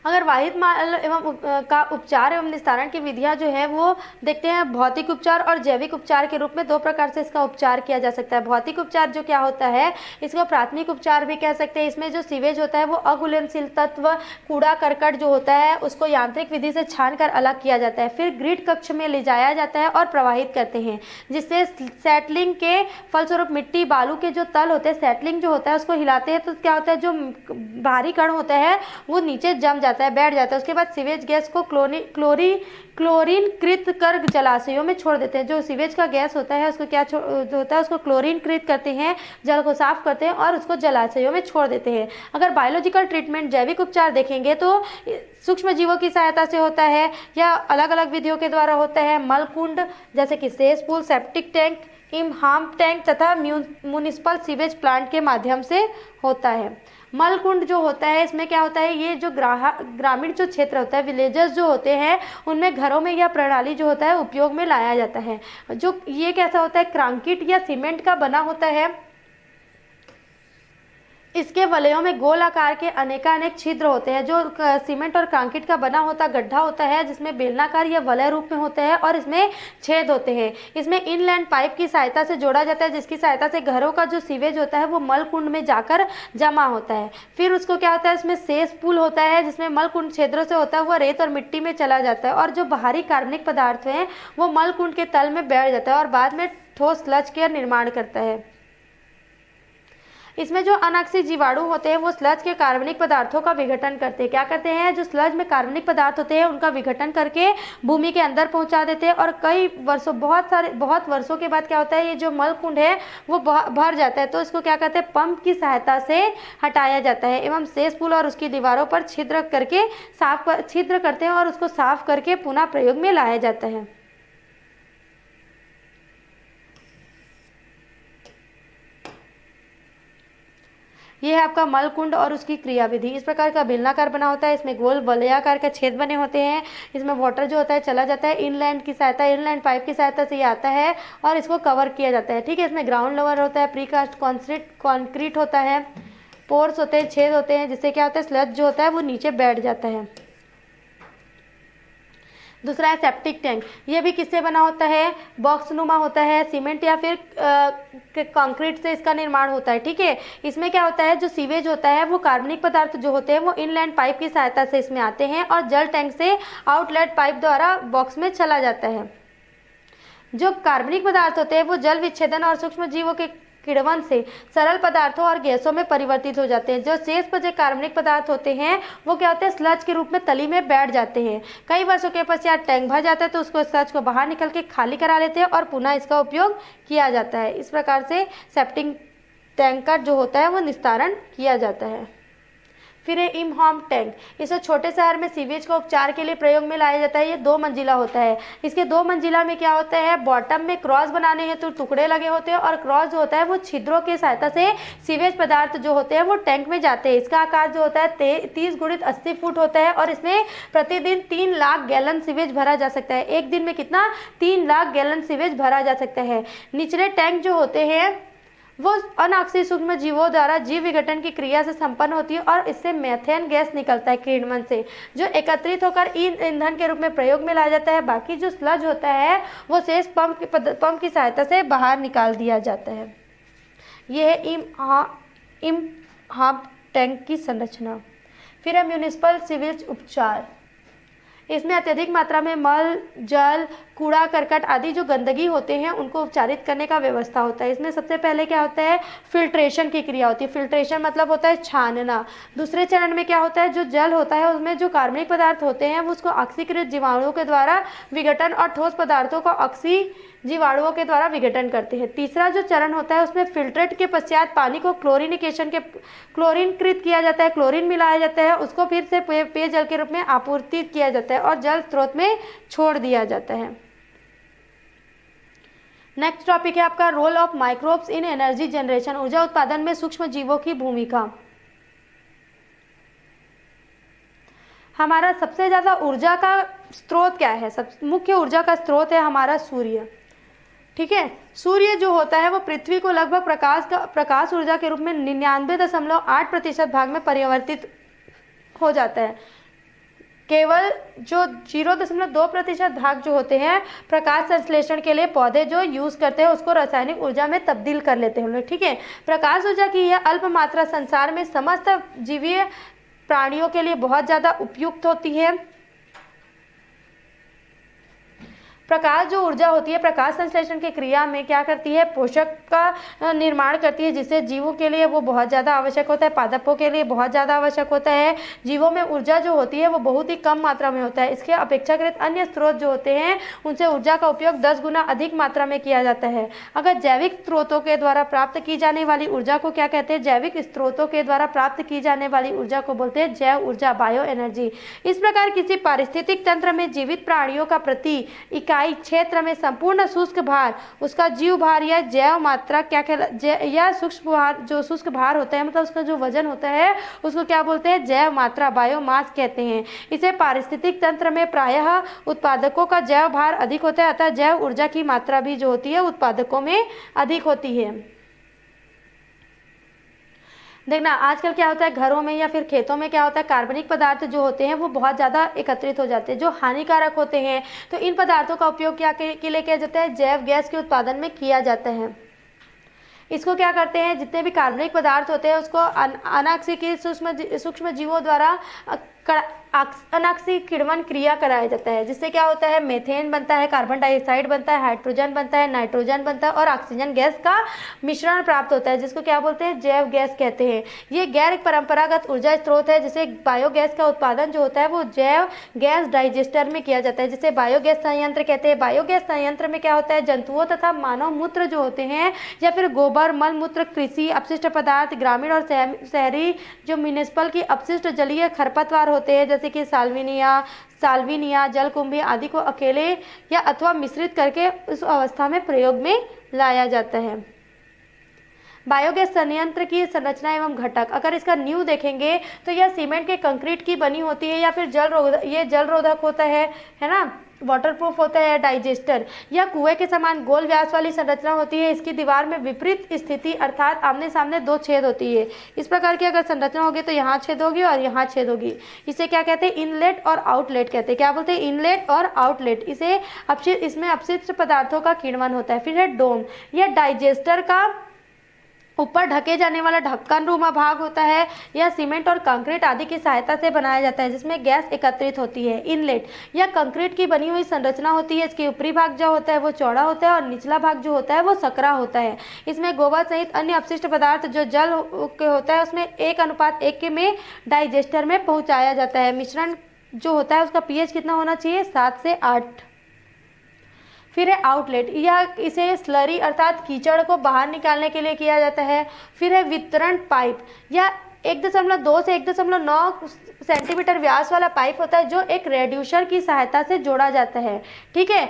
[SPEAKER 1] अगर वाहित मल एवं का उपचार एवं निस्तारण की विधियां जो है वो देखते हैं, भौतिक उपचार और जैविक उपचार के रूप में दो प्रकार से इसका उपचार किया जा सकता है। भौतिक उपचार जो क्या होता है, इसको प्राथमिक उपचार भी कह सकते हैं। इसमें जो सीवेज होता है वो अघुलनशील तत्व, कूड़ा करकट जो होता है उसको यांत्रिक विधि से छान कर अलग किया जाता है, फिर ग्रिड कक्ष में ले जाया जाता है और प्रवाहित करते हैं, जिससे सेटलिंग के फलस्वरूप मिट्टी बालू के जो तल होते हैं, सेटलिंग जो होता है उसको हिलाते हैं तो क्या होता है, जो भारी कण होता है वो नीचे जम जाता है, बैठ जाता है। उसके बाद सीवेज गैस को क्लोरीन कृत कर जलाशयों में छोड़ देते हैं। जो सीवेज का गैस होता है उसको क्या जो होता है उसको क्लोरीन कृत करते हैं, जल को साफ करते हैं और उसको जलाशयों में छोड़ देते हैं। अगर बायोलॉजिकल ट्रीटमेंट, जैविक उपचार देखेंगे तो सूक्ष्म जीवों की सहायता से होता है या अलग अलग विधियों के द्वारा होता है। मलकुंड जैसे कि सेसपूल, सेप्टिक टैंक, इम्हाम टैंक तथा म्यूनिसिपल सीवेज प्लांट के माध्यम से होता है। मलकुंड जो होता है इसमें क्या होता है, ये जो ग्रामीण जो क्षेत्र होता है, विलेजेस जो होते हैं उनमें घरों में यह प्रणाली जो होता है उपयोग में लाया जाता है। जो ये कैसा होता है, कंक्रीट या सीमेंट का बना होता है। इसके वलयों में गोल आकार के अनेकानेक छिद्र होते हैं। जो सीमेंट और कंक्रीट का बना होता गड्ढा होता है जिसमें बेलनाकार या वलय रूप में होता है और इसमें छेद होते हैं। इसमें इनलैंड पाइप की सहायता से जोड़ा जाता है, जिसकी सहायता से घरों का जो सीवेज होता है वो मलकुंड में जाकर जमा होता है। फिर उसको क्या होता है, इसमें सेस पुल होता है जिसमें मलकुंड छिद्रों से होता है वो रेत और मिट्टी में चला जाता है, और जो बाहरी कार्बनिक पदार्थ हैं वो मलकुंड के तल में बैठ जाता है और बाद में ठोस स्लज का निर्माण करता है। इसमें जो अनाक्सिक जीवाणु होते हैं वो स्लज के कार्बनिक पदार्थों का विघटन करते हैं। क्या करते हैं, जो स्लज में कार्बनिक पदार्थ होते हैं उनका विघटन करके भूमि के अंदर पहुंचा देते हैं, और कई वर्षों बहुत वर्षों के बाद क्या होता है, ये जो मलकुंड है वो भर जाता है। तो इसको क्या कहते हैं, पंप की सहायता से हटाया जाता है एवं शेष पुल और उसकी दीवारों पर छिद्र करते हैं और उसको साफ करके पुनः प्रयोग में लाया जाता है। ये है आपका मलकुंड और उसकी क्रियाविधि। इस प्रकार का बेलनाकार बना होता है, इसमें गोल वलयाकार के छेद बने होते हैं, इसमें वाटर जो होता है चला जाता है, इनलैंड पाइप की सहायता से ये आता है और इसको कवर किया जाता है। ठीक है, इसमें ग्राउंड लेवल होता है, प्रीकास्ट कॉन्क्रीट होता है, पोर्स होते हैं, छेद होते हैं, जिससे क्या होता है स्लज जो होता है वो नीचे बैठ जाता है। दूसरा है सेप्टिक टैंक। ये भी किससे बना होता है, बॉक्स नुमा होता है, सीमेंट या फिर कंक्रीट से इसका निर्माण होता है। ठीक है, इसमें क्या होता है, जो सीवेज होता है वो कार्बनिक पदार्थ जो होते हैं वो इनलैंड पाइप की सहायता से इसमें आते हैं और जल टैंक से आउटलेट पाइप द्वारा बॉक्स में चला जाता है। जो कार्बनिक पदार्थ होते हैं वो जल विच्छेदन और सूक्ष्म जीवों के किण्वन से सरल पदार्थों और गैसों में परिवर्तित हो जाते हैं। जो शेष बचे कार्बनिक पदार्थ होते हैं वो क्या होते हैं, स्लज के रूप में तली में बैठ जाते हैं। कई वर्षों के पश्चात टैंक भर जाता है तो उसको स्लज को बाहर निकल के खाली करा लेते हैं और पुनः इसका उपयोग किया जाता है। इस प्रकार से सेप्टिक टैंक का जो होता है वो निस्तारण किया जाता है। फिर है इमहॉम टैंक। इसे छोटे शहर में सीवेज का उपचार के लिए प्रयोग में लाया जाता है। ये 2 मंजिला होता है। इसके 2 मंजिला में क्या होता है, बॉटम में क्रॉस बनाने हेतु तो टुकड़े लगे होते हैं और क्रॉस जो होता है वो छिद्रों की सहायता से सीवेज पदार्थ जो होते हैं वो टैंक में जाते हैं। इसका आकार जो होता है 30 × 80 फुट होता है और इसमें प्रतिदिन 3 लाख गैलन सीवेज भरा जा सकता है। एक दिन में कितना, 3 लाख गैलन सीवेज भरा जा सकता है। निचले टैंक जो होते हैं वो अनाक्सीय सूक्ष्म जीवों द्वारा जीव विघटन की क्रिया से संपन्न होती है और इससे मेथेन गैस निकलता है किण्वन से, जो एकत्रित होकर ईंधन के रूप में प्रयोग में लाया जाता है। बाकी जो स्लज होता है वो शेष पंप की सहायता से बाहर निकाल दिया जाता है। यह है इमहॉम टैंक की संरचना। फिर है म्यूनिसिपल सीवेज उपचार। इसमें अत्यधिक मात्रा में मल, जल, कूड़ा करकट आदि जो गंदगी होते हैं उनको उपचारित करने का व्यवस्था होता है। इसमें सबसे पहले क्या होता है, फिल्ट्रेशन की क्रिया होती है। फिल्ट्रेशन मतलब होता है छानना। दूसरे चरण में क्या होता है, जो जल होता है उसमें जो कार्बनिक पदार्थ होते हैं वो उसको ऑक्सीकृत जीवाणुओं के द्वारा विघटन और ठोस पदार्थों को ऑक्सी जीवाणुओं के द्वारा विघटन करते हैं। तीसरा जो चरण होता है उसमें फिल्ट्रेट के पश्चात पानी को क्लोरीनकृत किया जाता है, क्लोरीन मिलाया जाता है, उसको फिर से पेयजल के रूप में आपूर्ति किया जाता है और जल स्रोत में छोड़ दिया जाता है। नेक्स्ट टॉपिक है आपका role of microbes in energy generation. ऊर्जा उत्पादन में सूक्ष्म जीवों की भूमिका। हमारा सबसे ज्यादा ऊर्जा का स्रोत क्या है, सब मुख्य ऊर्जा का स्रोत है हमारा सूर्य। ठीक है, सूर्य जो होता है वो पृथ्वी को लगभग प्रकाश ऊर्जा के रूप में 99.8% भाग में परिवर्तित हो जाता है। केवल जो 0.2% भाग जो होते हैं प्रकाश संश्लेषण के लिए पौधे जो यूज करते हैं उसको रासायनिक ऊर्जा में तब्दील कर लेते हैं। ठीक है, प्रकाश ऊर्जा की यह अल्प मात्रा संसार में समस्त जीवीय प्राणियों के लिए बहुत ज्यादा उपयुक्त होती है। प्रकाश जो ऊर्जा होती है प्रकाश संश्लेषण की क्रिया में क्या करती है, पोषक का निर्माण करती है, जिससे जीवों के लिए वो बहुत ज़्यादा आवश्यक होता है, पादपों के लिए बहुत ज़्यादा आवश्यक होता है। जीवों में ऊर्जा जो होती है वो बहुत ही कम मात्रा में होता है। इसके अपेक्षाकृत अन्य स्रोत जो होते हैं उनसे ऊर्जा का उपयोग 10 गुना अधिक मात्रा में किया जाता है। अगर जैविक स्रोतों के द्वारा प्राप्त की जाने वाली ऊर्जा को क्या कहते हैं, जैविक स्रोतों के द्वारा प्राप्त की जाने वाली ऊर्जा को बोलते हैं जैव ऊर्जा, बायो एनर्जी। इस प्रकार किसी पारिस्थितिक तंत्र में जीवित प्राणियों का प्रति इकाई क्षेत्र में संपूर्ण शुष्क भार, उसका जीव भार या जैव मात्रा क्या या सूक्ष्म भार, जो शुष्क भार होता है मतलब उसका जो वजन होता है उसको क्या बोलते हैं, जैव मात्रा, बायोमास कहते हैं। इसे पारिस्थितिक तंत्र में प्रायः उत्पादकों का जैव भार अधिक होता है, अतः जैव ऊर्जा की मात्रा भी जो होती है उत्पादकों में अधिक होती है। देखना आजकल क्या होता है, घरों में या फिर खेतों में क्या होता है, कार्बनिक पदार्थ जो होते हैं वो बहुत ज़्यादा एकत्रित हो जाते हैं जो हानिकारक होते हैं। तो इन पदार्थों का उपयोग क्या के लिए किया जाता है, जैव गैस के उत्पादन में किया जाता है। इसको क्या करते हैं, जितने भी कार्बनिक पदार्थ होते हैं उसको अनाक्सीय सूक्ष्म जीवों द्वारा अनाक्सीय किण्वन क्रिया कराया जाता है, जिससे क्या होता है, मेथेन बनता है, कार्बन डाइऑक्साइड बनता है, हाइड्रोजन बनता है, नाइट्रोजन बनता है और ऑक्सीजन गैस का मिश्रण प्राप्त होता है, जिसको क्या बोलते हैं, जैव गैस कहते हैं। ये गैर परंपरागत ऊर्जा स्रोत है, जिसे बायोगैस का उत्पादन जो होता है वो जैव गैस डाइजेस्टर में किया जाता है, जिसे बायोगैस संयंत्र कहते हैं। बायोगैस संयंत्र में क्या होता है, जंतुओं तथा मानव मूत्र जो होते हैं या फिर गोबर, मल मूत्र, कृषि अपशिष्ट पदार्थ, ग्रामीण और शहरी जो म्यूनिसिपल की अपशिष्ट जलीय खरपतवार होते हैं जैसे कि साल्विनिया, जलकुंभी आदि को अकेले या अथवा मिश्रित करके उस अवस्था में प्रयोग में लाया जाता है। बायोगैस संयंत्र की संरचना एवं घटक, अगर इसका नींव देखेंगे तो यह सीमेंट के कंक्रीट की बनी होती है या फिर जल रोधक होता है ना, वाटरप्रूफ होता है। डाइजेस्टर यह कुएं के समान गोल व्यास वाली संरचना होती है। इसकी दीवार में विपरीत स्थिति अर्थात आमने सामने 2 छेद होती है। इस प्रकार की अगर संरचना होगी तो यहाँ छेद होगी और यहाँ छेद होगी। इसे क्या कहते हैं, इनलेट और आउटलेट कहते हैं। क्या बोलते हैं, इनलेट और आउटलेट। इसमें अपशिष्ट पदार्थों का किण्वन होता है। फिर है डोम, यह डाइजेस्टर का ऊपर ढके जाने वाला ढक्कननुमा भाग होता है, यह सीमेंट और कंक्रीट आदि की सहायता से बनाया जाता है, जिसमें गैस एकत्रित होती है। इनलेट, यह कंक्रीट की बनी हुई संरचना होती है। इसके ऊपरी भाग जो होता है वो चौड़ा होता है और निचला भाग जो होता है वो सकरा होता है। इसमें गोबर सहित अन्य अपशिष्ट पदार्थ जो जल के होता है उसमें 1:1 में डाइजेस्टर में पहुँचाया जाता है। मिश्रण जो होता है उसका पीएच कितना होना चाहिए? 7 से 8। फिर है आउटलेट, यह इसे स्लरी अर्थात कीचड़ को बाहर निकालने के लिए किया जाता है। फिर है वितरण पाइप, यह 1.2 से 1.9 सेंटीमीटर व्यास वाला पाइप होता है जो एक रेड्यूसर की सहायता से जोड़ा जाता है। ठीक है,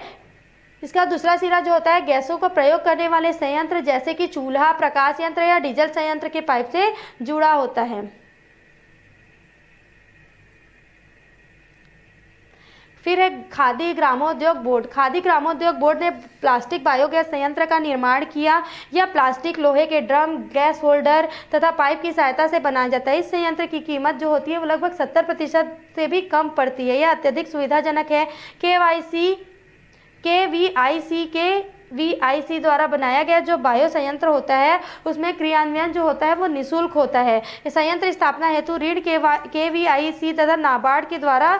[SPEAKER 1] इसका दूसरा सिरा जो होता है गैसों को प्रयोग करने वाले संयंत्र जैसे कि चूल्हा, प्रकाश यंत्र या डीजल संयंत्र के पाइप से जुड़ा होता है। फिर है खादी ग्रामोद्योग बोर्ड। खादी ग्रामोद्योग बोर्ड ने प्लास्टिक बायोगैस संयंत्र का निर्माण किया। यह प्लास्टिक, लोहे के ड्रम, गैस होल्डर तथा पाइप की सहायता से बनाया जाता है। इस संयंत्र की कीमत जो होती है वो लगभग 70% से भी कम पड़ती है। यह अत्यधिक सुविधाजनक है। केवीआईसी द्वारा बनाया गया जो बायो संयंत्र होता है उसमें क्रियान्वयन जो होता है वो निःशुल्क होता है। संयंत्र स्थापना हेतु ऋण केवीआईसी तथा नाबार्ड के द्वारा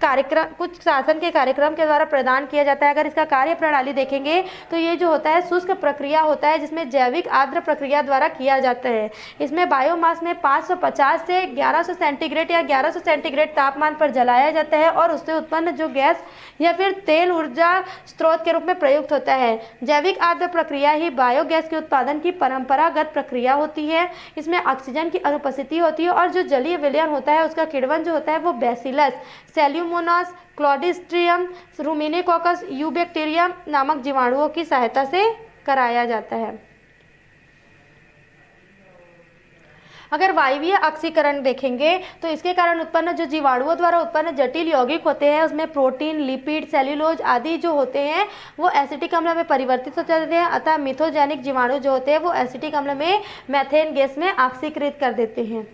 [SPEAKER 1] कार्यक्रम, कुछ शासन के कार्यक्रम के द्वारा प्रदान किया जाता है। अगर इसका कार्य प्रणाली देखेंगे तो ये जो होता है शुष्क प्रक्रिया होता है जिसमें जैविक आर्द्र प्रक्रिया द्वारा किया जाता है। इसमें बायोमास में 550 से 1100 सेंटीग्रेड या 1100 सेंटीग्रेड तापमान पर जलाया जाता है और उससे उत्पन्न जो गैस या फिर तेल ऊर्जा स्रोत के रूप में प्रयुक्त होता है। जैविक आर्द्र प्रक्रिया ही बायोगैस के उत्पादन की परंपरागत प्रक्रिया होती है। इसमें ऑक्सीजन की अनुपस्थिति होती है और जो जलीय विलयन होता है उसका किण्वन जो होता है वो बैसिलस, सेल्यूमोनास, क्लॉस्ट्रिडियम, रूमिनोकोकस, यूबैक्टीरियम नामक जीवाणुओं की सहायता से कराया जाता है। अगर वायवीय ऑक्सीकरण देखेंगे तो इसके कारण उत्पन्न जो जीवाणुओं द्वारा उत्पन्न जटिल यौगिक होते हैं उसमें प्रोटीन, लिपिड, सेल्यूलोज आदि जो होते हैं वो एसिटिक अम्ल में परिवर्तित हो जाते हैं। अतः मिथोजेनिक जीवाणु जो होते हैं वो एसिटिक अम्ल में मेथेन गैस में ऑक्सीकृत कर देते हैं।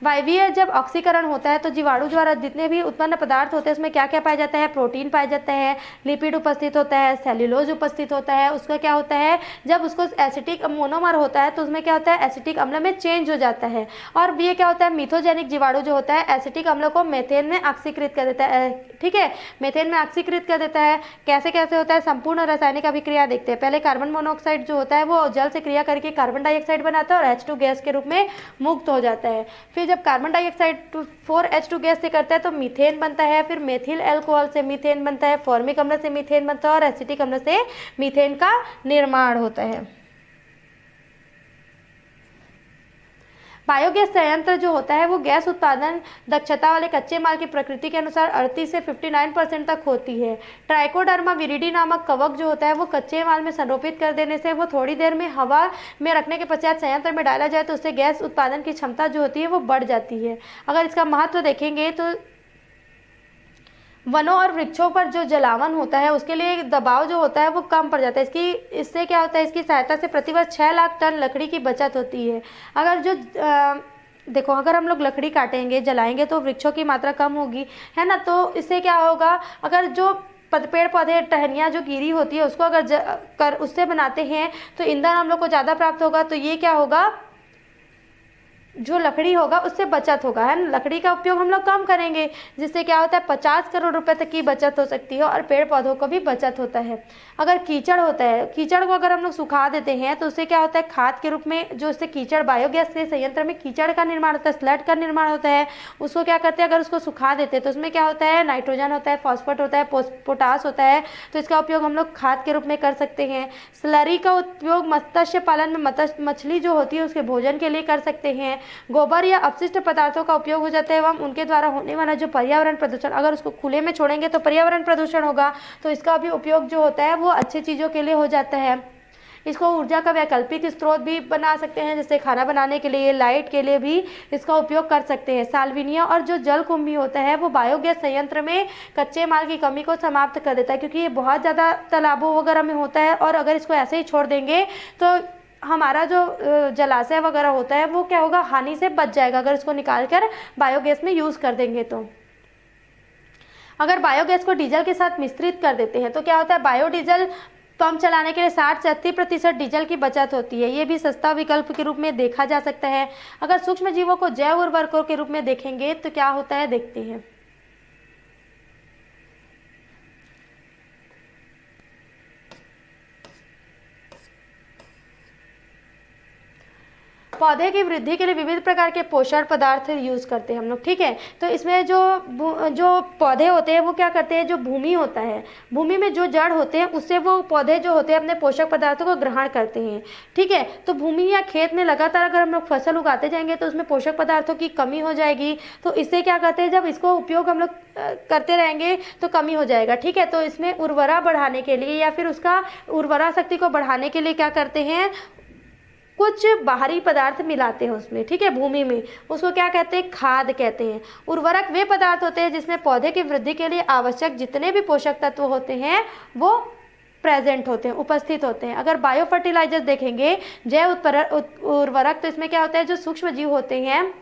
[SPEAKER 1] वायवीय जब ऑक्सीकरण होता है तो जीवाणु द्वारा जितने भी उत्पन्न पदार्थ होते हैं उसमें क्या क्या पाया जाता है? प्रोटीन पाया जाता है, लिपिड उपस्थित होता है, सेल्यूलोज उपस्थित होता है। उसका क्या होता है, जब उसको एसिटिक मोनोमर होता है तो उसमें क्या होता है, एसिटिक अम्ल में चेंज हो जाता है। और ये क्या होता है, मिथोजेनिक जीवाणु जो होता है एसिटिक अम्ल को मेथेन में ऑक्सीकृत कर देता है। ठीक है, मेथेन में ऑक्सीकृत कर देता है। कैसे कैसे होता है, संपूर्ण रासायनिक अभिक्रिया देखते हैं। पहले कार्बन मोनोऑक्साइड जो होता है वो जल से क्रिया करके कार्बन डाइऑक्साइड बनाता है और H2 गैस के रूप में मुक्त हो जाता है। फिर जब कार्बन डाइऑक्साइड 4H2 गैस से करता है तो मीथेन बनता है। फिर मेथिल अल्कोहल से मीथेन बनता है, फॉर्मिक अम्ल से मीथेन बनता है और एसिटिक अम्ल से मीथेन का निर्माण होता है। बायोगैस संयंत्र जो होता है वो गैस उत्पादन दक्षता वाले कच्चे माल की प्रकृति के अनुसार 38 से 59% तक होती है। ट्राइकोडर्मा विरिडी नामक कवक जो होता है वो कच्चे माल में संरोपित कर देने से वो थोड़ी देर में हवा में रखने के पश्चात संयंत्र में डाला जाए तो उससे गैस उत्पादन की क्षमता जो होती है वो बढ़ जाती है। अगर इसका महत्व देखेंगे तो वनों और वृक्षों पर जो जलावन होता है उसके लिए दबाव जो होता है वो कम पड़ जाता है। इससे क्या होता है, इसकी सहायता से प्रतिवर्ष 6 लाख टन लकड़ी की बचत होती है। अगर जो देखो, अगर हम लोग लकड़ी काटेंगे, जलाएंगे तो वृक्षों की मात्रा कम होगी, है ना। तो इससे क्या होगा, अगर जो पेड़ पौधे टहनियाँ जो गिरी होती है उसको अगर उससे बनाते हैं तो ईंधन हम लोग को ज़्यादा प्राप्त होगा। तो ये क्या होगा, जो लकड़ी होगा उससे बचत होगा, है ना। लकड़ी का उपयोग हम लोग कम करेंगे जिससे क्या होता है 50 करोड़ रुपए तक की बचत हो सकती है और पेड़ पौधों को भी बचत होता है। अगर कीचड़ होता है, कीचड़ को अगर हम लोग सुखा देते हैं तो उससे क्या होता है, खाद के रूप में जो उससे कीचड़ बायोगैस के संयंत्र में कीचड़ का निर्माण होता है, स्लड का निर्माण होता है। उसको क्या करते हैं, अगर उसको सुखा देते हैं तो उसमें क्या होता है, नाइट्रोजन होता है, फॉस्फेट होता है, पोटास होता है। तो इसका उपयोग हम लोग खाद के रूप में कर सकते हैं। स्लरी का उपयोग मत्स्य पालन में मछली जो होती है उसके भोजन के लिए कर सकते हैं। गोबर या अपशिष्ट पदार्थों का उपयोग हो जाता है एवं उनके द्वारा होने वाला जो पर्यावरण प्रदूषण, अगर उसको खुले में छोड़ेंगे तो पर्यावरण प्रदूषण होगा, तो इसका भी उपयोग जो होता है वो अच्छी चीज़ों के लिए हो जाता है। इसको ऊर्जा का वैकल्पिक स्रोत भी बना सकते हैं, जैसे खाना बनाने के लिए, लाइट के लिए भी इसका उपयोग कर सकते हैं। साल्विनिया और जो जलकुंभी होता है वो बायोगैस संयंत्र में कच्चे माल की कमी को समाप्त कर देता है, क्योंकि ये बहुत ज़्यादा तालाबों वगैरह में होता है और अगर इसको ऐसे ही छोड़ देंगे तो हमारा जो जलाशय वगैरह होता है वो क्या होगा, हानि से बच जाएगा अगर इसको निकाल कर बायोगैस में यूज़ कर देंगे। तो अगर बायोगैस को डीजल के साथ मिश्रित कर देते हैं तो क्या होता है, बायोडीजल पंप चलाने के लिए 60 से 80% डीजल की बचत होती है। ये भी सस्ता विकल्प के रूप में देखा जा सकता है। अगर सूक्ष्म जीवों को जैव उर्वरकों के रूप में देखेंगे तो क्या होता है, देखते हैं। पौधे की वृद्धि के लिए विविध प्रकार के पोषण पदार्थ यूज करते हैं हम लोग, ठीक है। तो इसमें जो पौधे होते हैं वो क्या करते हैं, जो भूमि होता है, भूमि में जो जड़ होते हैं उससे वो पौधे जो होते हैं अपने पोषक पदार्थों को ग्रहण करते हैं, ठीक है। तो भूमि या खेत में लगातार अगर हम लोग फसल उगाते जाएंगे तो उसमें पोषक पदार्थों की कमी हो जाएगी। तो इससे क्या करते हैं, जब इसको उपयोग हम लोग करते रहेंगे तो कमी हो जाएगा, ठीक है। तो इसमें उर्वरा बढ़ाने के लिए या फिर उसका उर्वरा शक्ति को बढ़ाने के लिए क्या करते हैं, कुछ बाहरी पदार्थ मिलाते हैं उसमें, ठीक है, भूमि में। उसको क्या कहते हैं, खाद कहते हैं। उर्वरक वे पदार्थ होते हैं जिसमें पौधे की वृद्धि के लिए आवश्यक जितने भी पोषक तत्व होते हैं वो प्रेजेंट होते हैं, उपस्थित होते हैं। अगर बायो फर्टिलाइजर देखेंगे, जैव उर्वरक, तो इसमें क्या होता है, जो सूक्ष्म जीव होते हैं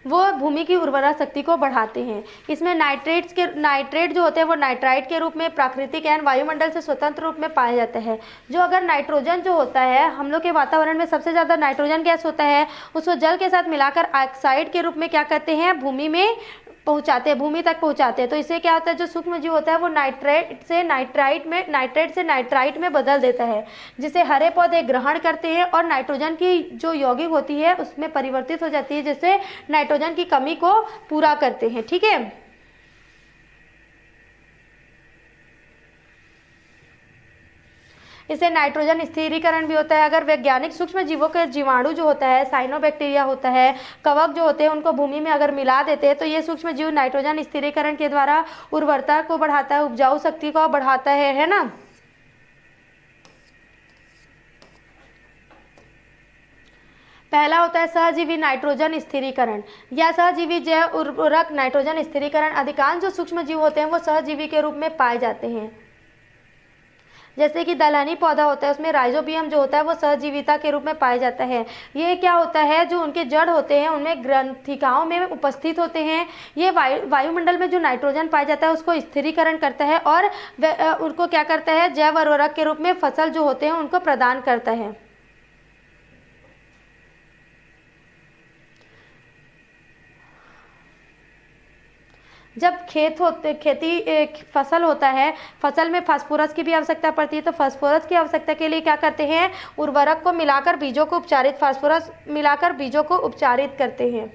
[SPEAKER 1] वो भूमि की उर्वरा शक्ति को बढ़ाते हैं। इसमें नाइट्रेट जो होते हैं वो नाइट्राइट के रूप में प्राकृतिक एवं वायुमंडल से स्वतंत्र रूप में पाया जाता है। जो अगर नाइट्रोजन जो होता है, हम लोग के वातावरण में सबसे ज़्यादा नाइट्रोजन गैस होता है, उसको जल के साथ मिलाकर ऑक्साइड के रूप में क्या करते हैं, भूमि में पहुंचाते हैं, भूमि तक पहुंचाते हैं। तो इससे क्या होता है, जो सूक्ष्म जीव होता है वो नाइट्रेट से नाइट्राइट में बदल देता है, जिसे हरे पौधे ग्रहण करते हैं और नाइट्रोजन की जो यौगिक होती है उसमें परिवर्तित हो जाती है, जिससे नाइट्रोजन की कमी को पूरा करते हैं, ठीक है। इसे नाइट्रोजन स्थिरीकरण भी होता है। अगर वैज्ञानिक सूक्ष्म जीवों के जीवाणु जो होता है, साइनोबैक्टीरिया होता है, कवक जो होते हैं, उनको भूमि में अगर मिला देते हैं तो ये सूक्ष्म जीव नाइट्रोजन स्थिरीकरण के द्वारा उर्वरता को बढ़ाता है, उपजाऊ शक्ति को बढ़ाता है ना। पहला होता है सहजीवी नाइट्रोजन स्थिरीकरण या सहजीवी जैव उर्वरक नाइट्रोजन स्थिरीकरण। अधिकांश जो सूक्ष्म जीव होते हैं वो सहजीवी के रूप में पाए जाते हैं। जैसे कि दलहनी पौधा होता है, उसमें राइजोबियम जो होता है वो सहजीविता के रूप में पाया जाता है। ये क्या होता है, जो उनके जड़ होते हैं उनमें ग्रंथिकाओं में उपस्थित होते हैं। ये वायुमंडल में जो नाइट्रोजन पाया जाता है उसको स्थिरीकरण करता है और उनको क्या करता है, जैव उर्वरक के रूप में फसल जो होते हैं उनको प्रदान करता है। जब फसल होता है, फसल में फास्फोरस की भी आवश्यकता पड़ती है। तो फास्फोरस की आवश्यकता के लिए क्या करते हैं, उर्वरक को मिलाकर बीजों को उपचारित, फास्फोरस मिलाकर बीजों को उपचारित करते हैं।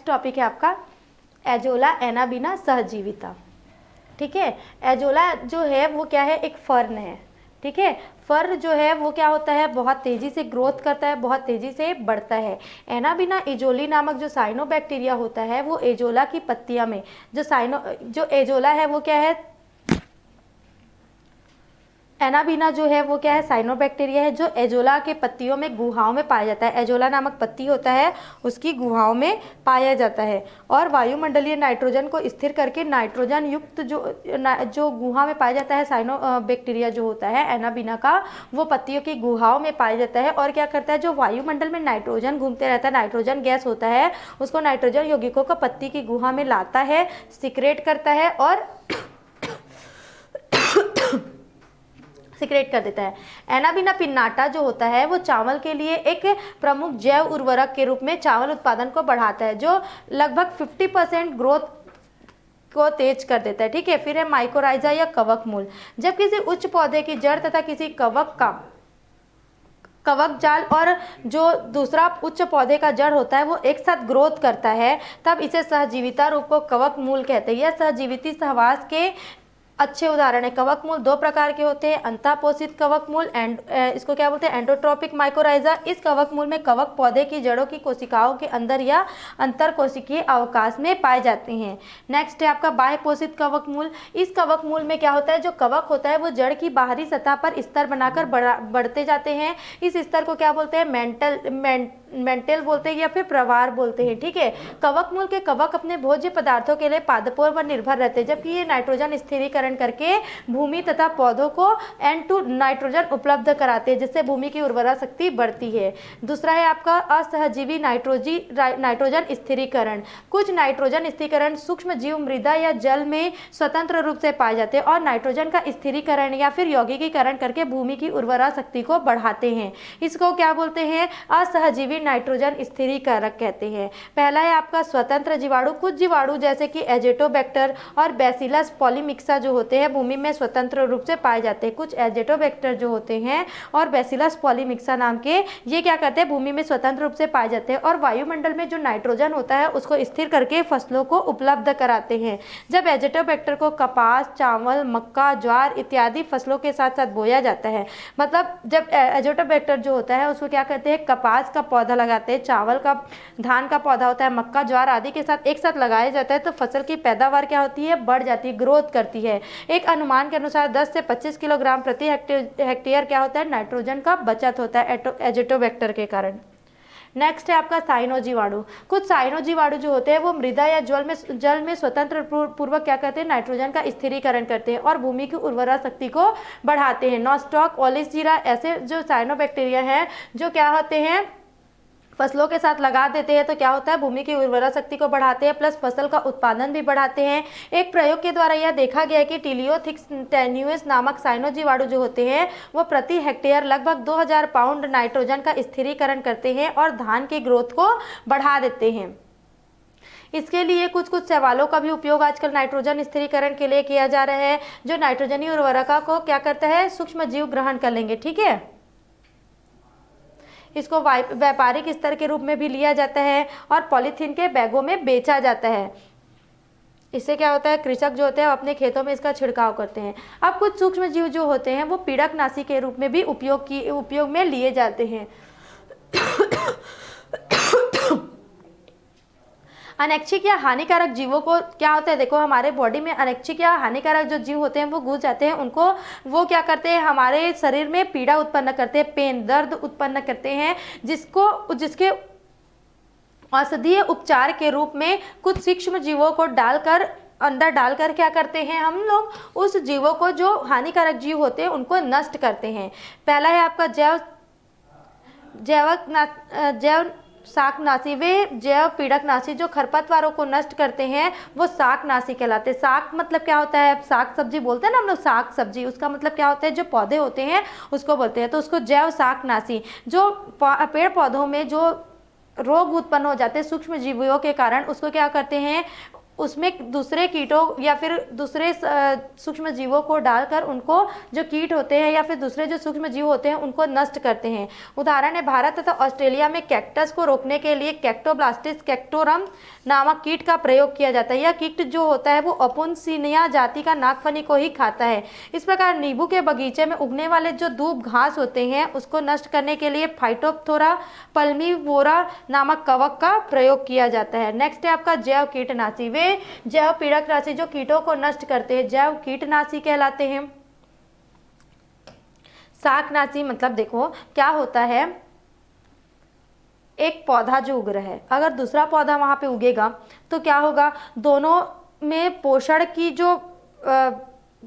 [SPEAKER 1] टॉपिक है आपका एजोला एनाबीना सहजीविता, ठीक है। एजोला जो है वो क्या है, एक फर्न है, ठीक है। फर जो है वो क्या होता है, बहुत तेज़ी से ग्रोथ करता है, बहुत तेज़ी से बढ़ता है। एनाबीना एजोली नामक जो साइनोबैक्टीरिया होता है वो एजोला की पत्तियां में जो एजोला है वो क्या है, एनाबीना जो है वो क्या है, साइनोबैक्टीरिया है जो एजोला के पत्तियों में गुहाओं में पाया जाता है। एजोला नामक पत्ती होता है उसकी गुहाओं में पाया जाता है और वायुमंडलीय नाइट्रोजन को स्थिर करके नाइट्रोजन युक्त जो गुहा में पाया जाता है, साइनोबैक्टीरिया जो होता है एनाबीना का, वो पत्तियों की गुहाओं में पाया जाता है और क्या करता है, जो वायुमंडल में नाइट्रोजन घूमते रहता है, नाइट्रोजन गैस होता है, उसको नाइट्रोजन यौगिकों को पत्ती की गुहा में लाता है, सिक्रेट करता है और सिक्रेट कर देता है। एनाबीना पिन्नाटा जो होता है वो चावल के लिए एक प्रमुख जैव उर्वरक के रूप में चावल उत्पादन को बढ़ाता है, जो लगभग 50% ग्रोथ को तेज कर देता है, ठीक है। फिर है माइकोराइजा या कवक मूल। जब किसी उच्च पौधे की जड़ तथा किसी कवक जाल और जो दूसरा उच्च पौधे का जड़ होता है वो एक साथ ग्रोथ करता है, तब इसे सहजीविता रूप को कवक मूल कहते हैं। यह सहजीविती सहवास के अच्छे उदाहरण है। कवक मूल दो प्रकार के होते हैं, अंतःपोषित कवक मूल इसको क्या बोलते हैं, एंडोट्रोपिक माइकोराइजा। इस कवक मूल में कवक पौधे की जड़ों की कोशिकाओं के अंदर या अंतर कोशिकीय अवकाश में पाए जाते हैं। नेक्स्ट है आपका बाह्य पोषित कवक मूल। इस कवक मूल में क्या होता है, जो कवक होता है वो जड़ की बाहरी सतह पर स्तर बनाकर बढ़ते जाते हैं। इस स्तर को क्या बोलते हैं, मेंटल बोलते हैं या फिर प्रवार बोलते हैं, ठीक है। कवक मूल के कवक अपने भोज्य पदार्थों के लिए पादपों पर निर्भर रहते हैं, जबकि ये नाइट्रोजन स्थिरीकरण करके भूमि तथा पौधों को N2 नाइट्रोजन उपलब्ध कराते हैं, जिससे भूमि की उर्वरा शक्ति बढ़ती है। दूसरा है आपका असहजीवी नाइट्रोजन स्थिरीकरण। कुछ नाइट्रोजन स्थिरीकरण सूक्ष्म जीव मृदा या जल में स्वतंत्र रूप से पाए जाते हैं और नाइट्रोजन का स्थिरीकरण या फिर यौगिकीकरण करके भूमि की उर्वरा शक्ति को बढ़ाते हैं। इसको क्या बोलते हैं? असहजीवी नाइट्रोजन स्थिरीकारक कहते हैं। पहला है आपका स्वतंत्र जीवाणु। कुछ जीवाणु जैसे कि एजेटोबैक्टर और बैसिलस पॉलीमिक्सा जो होते हैं भूमि में स्वतंत्र रूप से पाए जाते हैं। कुछ एजेटोबैक्टर जो होते हैं और बैसिलस पॉलीमिक्सा नाम के, ये क्या करते हैं? भूमि में स्वतंत्र रूप से पाए जाते हैं और वायुमंडल में जो नाइट्रोजन होता है उसको स्थिर करके फसलों को उपलब्ध कराते हैं। जब एजेटोबैक्टर को कपास, चावल, मक्का, ज्वार इत्यादि फसलों के साथ साथ बोया जाता है, मतलब जब एजेटोबैक्टर जो होता है उसको क्या करते हैं? कपास का पौधा लगाते हैं, चावल का, धान का पौधा होता है, मक्का, ज्वार आदि के साथ एक साथ लगाया जाता है, तो फसल की पैदावार क्या होती है? बढ़ जाती है, ग्रोथ करती है। एक अनुमान के अनुसार 10 से 25 किलोग्राम प्रति हेक्टेयर क्या होता है? नाइट्रोजन का बचत होता है एजेटोबैक्टर के कारण। नेक्स्ट है आपका साइनोजीवाणु। कुछ साइनोजीवाणु जो होते हैं वो मृदा या जल में स्वतंत्र पूर्वक क्या करते हैं? नाइट्रोजन का स्थिरीकरण करते हैं और भूमि की उर्वरा शक्ति को बढ़ाते हैं। नॉस्टॉक, ओलिसीरा ऐसे जो साइनोबैक्टीरिया हैं जो क्या होते हैं? फसलों के साथ लगा देते हैं तो क्या होता है? भूमि की उर्वरा शक्ति को बढ़ाते हैं प्लस फसल का उत्पादन भी बढ़ाते हैं। एक प्रयोग के द्वारा यह देखा गया है कि टिलियोथिक्स टेन्यूस नामक साइनोजीवाणु जो होते हैं वो प्रति हेक्टेयर लगभग 2000 पाउंड नाइट्रोजन का स्थिरीकरण करते हैं और धान की ग्रोथ को बढ़ा देते हैं। इसके लिए कुछ सवालों का भी उपयोग आजकल नाइट्रोजन स्थिरीकरण के लिए किया जा रहा है। जो नाइट्रोजनी उर्वरका को क्या करता है? सूक्ष्म जीव ग्रहण कर लेंगे, ठीक है। इसको व्यापारिक स्तर के रूप में भी लिया जाता है और पॉलीथीन के बैगों में बेचा जाता है। इससे क्या होता है? कृषक जो होते हैं अपने खेतों में इसका छिड़काव करते हैं। अब कुछ सूक्ष्म जीव जो होते हैं वो पीड़कनाशी के रूप में भी उपयोग में लिए जाते हैं। अनैच्छिक या हानिकारक जीवों को क्या होता है? देखो हमारे बॉडी में अनैच्छिक या हानिकारक जो जीव होते हैं वो घुस जाते हैं, उनको वो क्या करते हैं? हमारे शरीर में पीड़ा उत्पन्न करते हैं, पेन, दर्द उत्पन्न करते हैं, जिसके औषधीय उपचार के रूप में कुछ सूक्ष्म जीवों को अंदर डालकर क्या करते हैं हम लोग? उस जीवों को जो हानिकारक जीव होते हैं उनको नष्ट करते हैं। पहला है आपका जैव शाकनाशी। वे जैव पीड़कनाशी जो खरपतवारों को नष्ट करते हैं वो शाकनाशी कहलाते हैं। शाक मतलब क्या होता है? साग सब्जी बोलते हैं ना हम लोग, साग सब्जी, उसका मतलब क्या होता है? जो पौधे होते हैं उसको बोलते हैं, तो उसको जैव शाकनाशी। जो पेड़ पौधों में जो रोग उत्पन्न हो जाते हैं सूक्ष्म जीवों के कारण, उसको क्या करते हैं? उसमें दूसरे कीटों या फिर दूसरे सूक्ष्म जीवों को डालकर उनको जो कीट होते हैं या फिर दूसरे जो सूक्ष्म जीव होते हैं उनको नष्ट करते हैं। उदाहरण है भारत तथा ऑस्ट्रेलिया में कैक्टस को रोकने के लिए कैक्टोब्लास्टिस कैक्टोरम नामक कीट का प्रयोग किया जाता है। यह कीट जो होता है वो अपुन्सिनिया जाति का नागफनी को ही खाता है। इस प्रकार नींबू के बगीचे में उगने वाले जो दूब घास होते हैं उसको नष्ट करने के लिए फाइटोप्थोरा पल्मीवोरा नामक कवक का प्रयोग किया जाता है। नेक्स्ट है आपका जैव कीटनाशी। वे जैव पीड़कनाशी जो कीटों को नष्ट करते हैं जैव कीटनाशी कहलाते हैं। शाकनाशी मतलब देखो क्या होता है? एक पौधा जो उग रहा है, अगर दूसरा पौधा वहां पे उगेगा तो क्या होगा? दोनों में पोषण की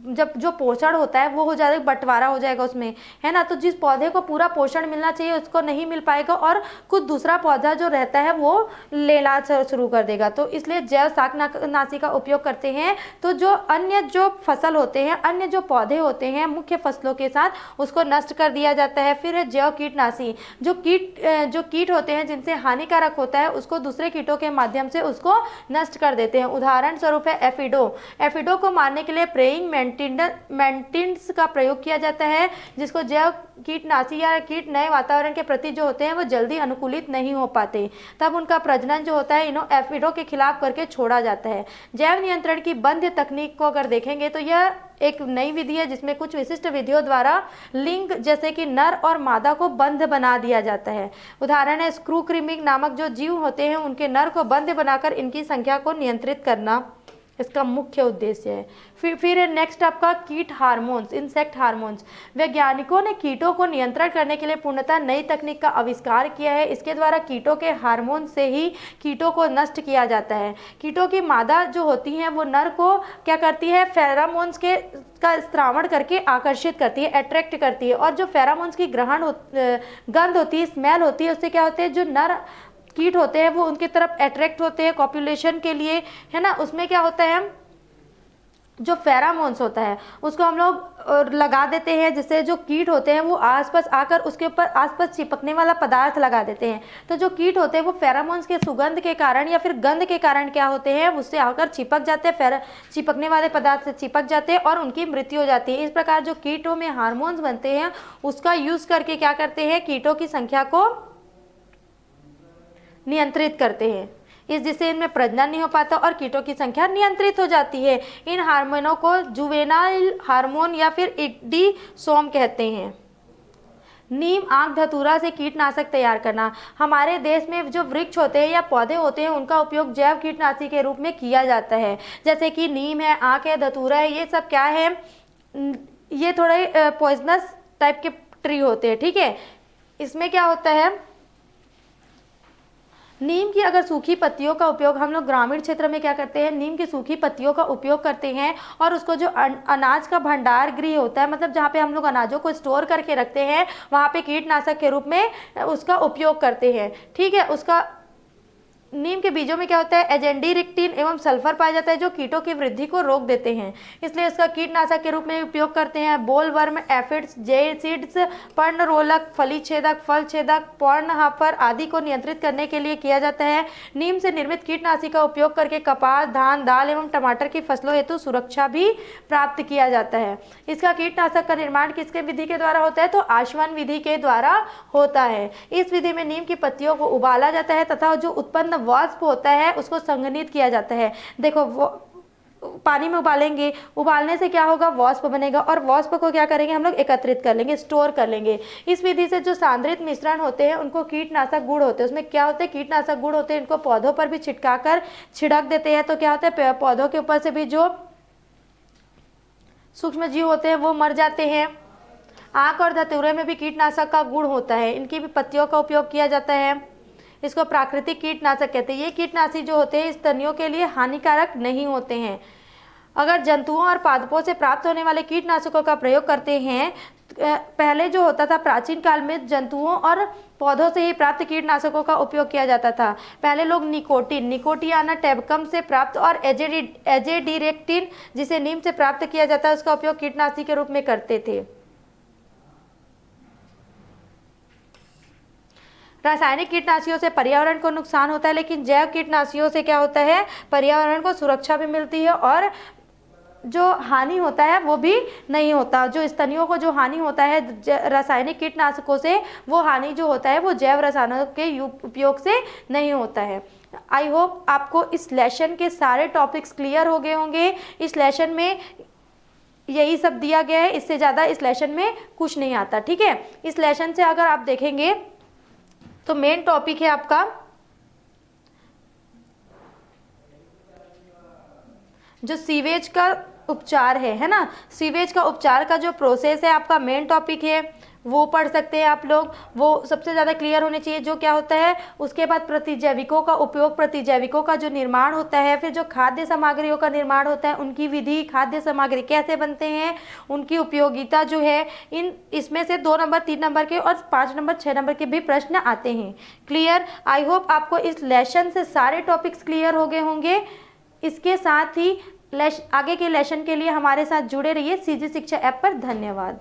[SPEAKER 1] जब जो पोषण होता है वो हो जाएगा, बंटवारा हो जाएगा उसमें, है ना। तो जिस पौधे को पूरा पोषण मिलना चाहिए उसको नहीं मिल पाएगा और कुछ दूसरा पौधा जो रहता है वो लेना शुरू कर देगा। तो इसलिए जैव शाकनाशी का उपयोग करते हैं। तो जो अन्य जो फसल होते हैं, अन्य जो पौधे होते हैं मुख्य फसलों के साथ, उसको नष्ट कर दिया जाता है। फिर है जैव कीटनाशी। जो कीट होते हैं जिनसे हानिकारक होता है उसको दूसरे कीटों के माध्यम से उसको नष्ट कर देते हैं। उदाहरण स्वरूप है एफिडो को मारने के लिए प्रेइंग मैंटिड्स का प्रयोग किया जाता है, जिसको जैव कीटनाशी या कीट नए वातावरण के प्रति जो होते हैं वो जल्दी अनुकूलित नहीं हो पाते, तब उनका प्रजनन जो होता है एफिडो के खिलाफ करके छोड़ा जाता है। जैव नियंत्रण की बंध्य तकनीक को अगर देखेंगे तो यह एक नई विधि है जिसमें कुछ विशिष्ट विधियों द्वारा लिंग जैसे कि नर और मादा को बंध बना दिया जाता है। उदाहरण है स्क्रू क्रीमिंग नामक जो जीव होते हैं उनके नर को बंध बनाकर इनकी संख्या को नियंत्रित करना। इसका मुख्य उद्देश्य है। फिर है नेक्स्ट आपका कीट हार्मोन्स, इंसेक्ट हार्मोन्स। वैज्ञानिकों ने कीटों को नियंत्रण करने के लिए पूर्णतः नई तकनीक का आविष्कार किया है। इसके द्वारा कीटों के हार्मोन से ही कीटों को नष्ट किया जाता है। कीटों की मादा जो होती हैं वो नर को क्या करती है, फेरामोन्स के का स्त्रावण करके आकर्षित करती है, अट्रैक्ट करती है। और जो फेरामोन्स की गंध होती है, स्मेल होती है, उससे क्या होते हैं, जो नर कीट होते हैं वो उनकी तरफ अट्रैक्ट होते हैं कॉपुलेशन के लिए, है ना। उसमें क्या होता है, जो फेरामोन्स होता है उसको हम लोग लगा देते हैं, जिससे जो कीट होते हैं वो आसपास आकर उसके ऊपर आसपास चिपकने वाला पदार्थ लगा देते हैं। तो जो कीट होते हैं वो फेरामोन्स के सुगंध के कारण या फिर गंध के कारण क्या होते हैं, उससे आकर चिपक जाते हैं, चिपकने वाले पदार्थ से चिपक जाते हैं और उनकी मृत्यु हो जाती है। इस प्रकार जो कीटों में हार्मोन्स बनते हैं उसका यूज़ करके क्या करते हैं, कीटों की संख्या को नियंत्रित करते हैं। इस जिससे इनमें प्रजनन नहीं हो पाता और कीटों की संख्या नियंत्रित हो जाती है। इन हार्मोनों को जुवेनाइल हार्मोन या फिर इक्डीसोम कहते हैं। नीम, आंख धतूरा से कीटनाशक तैयार करना। हमारे देश में जो वृक्ष होते हैं या पौधे होते हैं उनका उपयोग जैव कीटनाशी के रूप में किया जाता है। जैसे कि नीम है, आंख है, धतूरा है, ये सब क्या है, ये थोड़े पॉइजनस टाइप के ट्री होते हैं, ठीक है। इसमें क्या होता है, नीम की अगर सूखी पत्तियों का उपयोग हम लोग ग्रामीण क्षेत्र में क्या करते हैं, नीम की सूखी पत्तियों का उपयोग करते हैं और उसको जो अनाज का भंडार गृह होता है, मतलब जहाँ पे हम लोग अनाजों को स्टोर करके रखते हैं, वहाँ पे कीटनाशक के रूप में उसका उपयोग करते हैं, ठीक है। उसका नीम के बीजों में क्या होता है, एजेंडीरिक्टिन एवं सल्फर पाया जाता है जो कीटों की वृद्धि को रोक देते हैं, इसलिए इसका कीटनाशक के रूप में उपयोग करते हैं। बोलवर्म, एफिड्स, जेसिड्स, पर्णरोलक, फली छेदक, फल छेदक, पर्णहापर आदि को नियंत्रित करने के लिए किया जाता है। नीम से निर्मित कीटनाशी का उपयोग करके कपास, धान, दाल एवं टमाटर की फसलों हेतु सुरक्षा भी प्राप्त किया जाता है। इसका कीटनाशक का निर्माण किसके विधि के द्वारा होता है, तो आश्वन विधि के द्वारा होता है। इस विधि में नीम की पत्तियों को उबाला जाता है तथा जो उत्पन्न वाष्प होता है उसको संघनित किया जाता है। देखो वो पानी में उबालेंगे, उबालने से क्या होगा, वाष्प बनेगा और वाष्प को क्या करेंगे हम लोग, एकत्रित कर लेंगे, स्टोर कर लेंगे। इस विधि से जो सांद्रित मिश्रण होते हैं उनको कीटनाशक गुण होते हैं, उसमें क्या होते हैं, कीटनाशक गुण होते हैं, इनको पौधों पर भी छिड़क देते हैं। तो क्या होता है, पौधों के ऊपर से भी जो सूक्ष्म जीव होते हैं वो मर जाते हैं। आंख और धतूरे में भी कीटनाशक का गुण होता है, इनकी भी पत्तियों का उपयोग किया जाता है। इसको प्राकृतिक कीटनाशक कहते हैं। ये कीटनाशी जो होते हैं स्तनियों के लिए हानिकारक नहीं होते हैं। अगर जंतुओं और पादपों से प्राप्त होने वाले कीटनाशकों का प्रयोग करते हैं, पहले जो होता था प्राचीन काल में जंतुओं और पौधों से ही प्राप्त कीटनाशकों का उपयोग किया जाता था। पहले लोग निकोटियाना टैबकम से प्राप्त और एजेडिरेक्टिन जिसे नीम से प्राप्त किया जाता है उसका उपयोग कीटनाशी के रूप में करते थे। रासायनिक कीटनाशियों से पर्यावरण को नुकसान होता है, लेकिन जैव कीटनाशियों से क्या होता है, पर्यावरण को सुरक्षा भी मिलती है और जो हानि होता है वो भी नहीं होता। जो स्तनियों को जो हानि होता है रासायनिक कीटनाशकों से, वो हानि जो होता है वो जैव रसायनों के उपयोग से नहीं होता है। आई होप आपको इस लेसन के सारे टॉपिक्स क्लियर हो गए होंगे। इस लेसन में यही सब दिया गया है, इससे ज़्यादा इस लेसन में कुछ नहीं आता, ठीक है। इस लेसन से अगर आप देखेंगे तो मेन टॉपिक है आपका जो सीवेज का उपचार है ना, सीवेज का उपचार का जो प्रोसेस है आपका मेन टॉपिक है, वो पढ़ सकते हैं आप लोग, वो सबसे ज़्यादा क्लियर होने चाहिए जो क्या होता है। उसके बाद प्रतिजैविकों का उपयोग, प्रतिजैविकों का जो निर्माण होता है, फिर जो खाद्य सामग्रियों का निर्माण होता है उनकी विधि, खाद्य सामग्री कैसे बनते हैं, उनकी उपयोगिता जो है, इसमें से 2 नंबर, 3 नंबर के और 5 नंबर, 6 नंबर के भी प्रश्न आते हैं। क्लियर, आई होप आपको इस लेसन से सारे टॉपिक्स क्लियर हो गए होंगे। इसके साथ ही आगे के लेसन के लिए हमारे साथ जुड़े रहिए सीजी शिक्षा ऐप पर। धन्यवाद।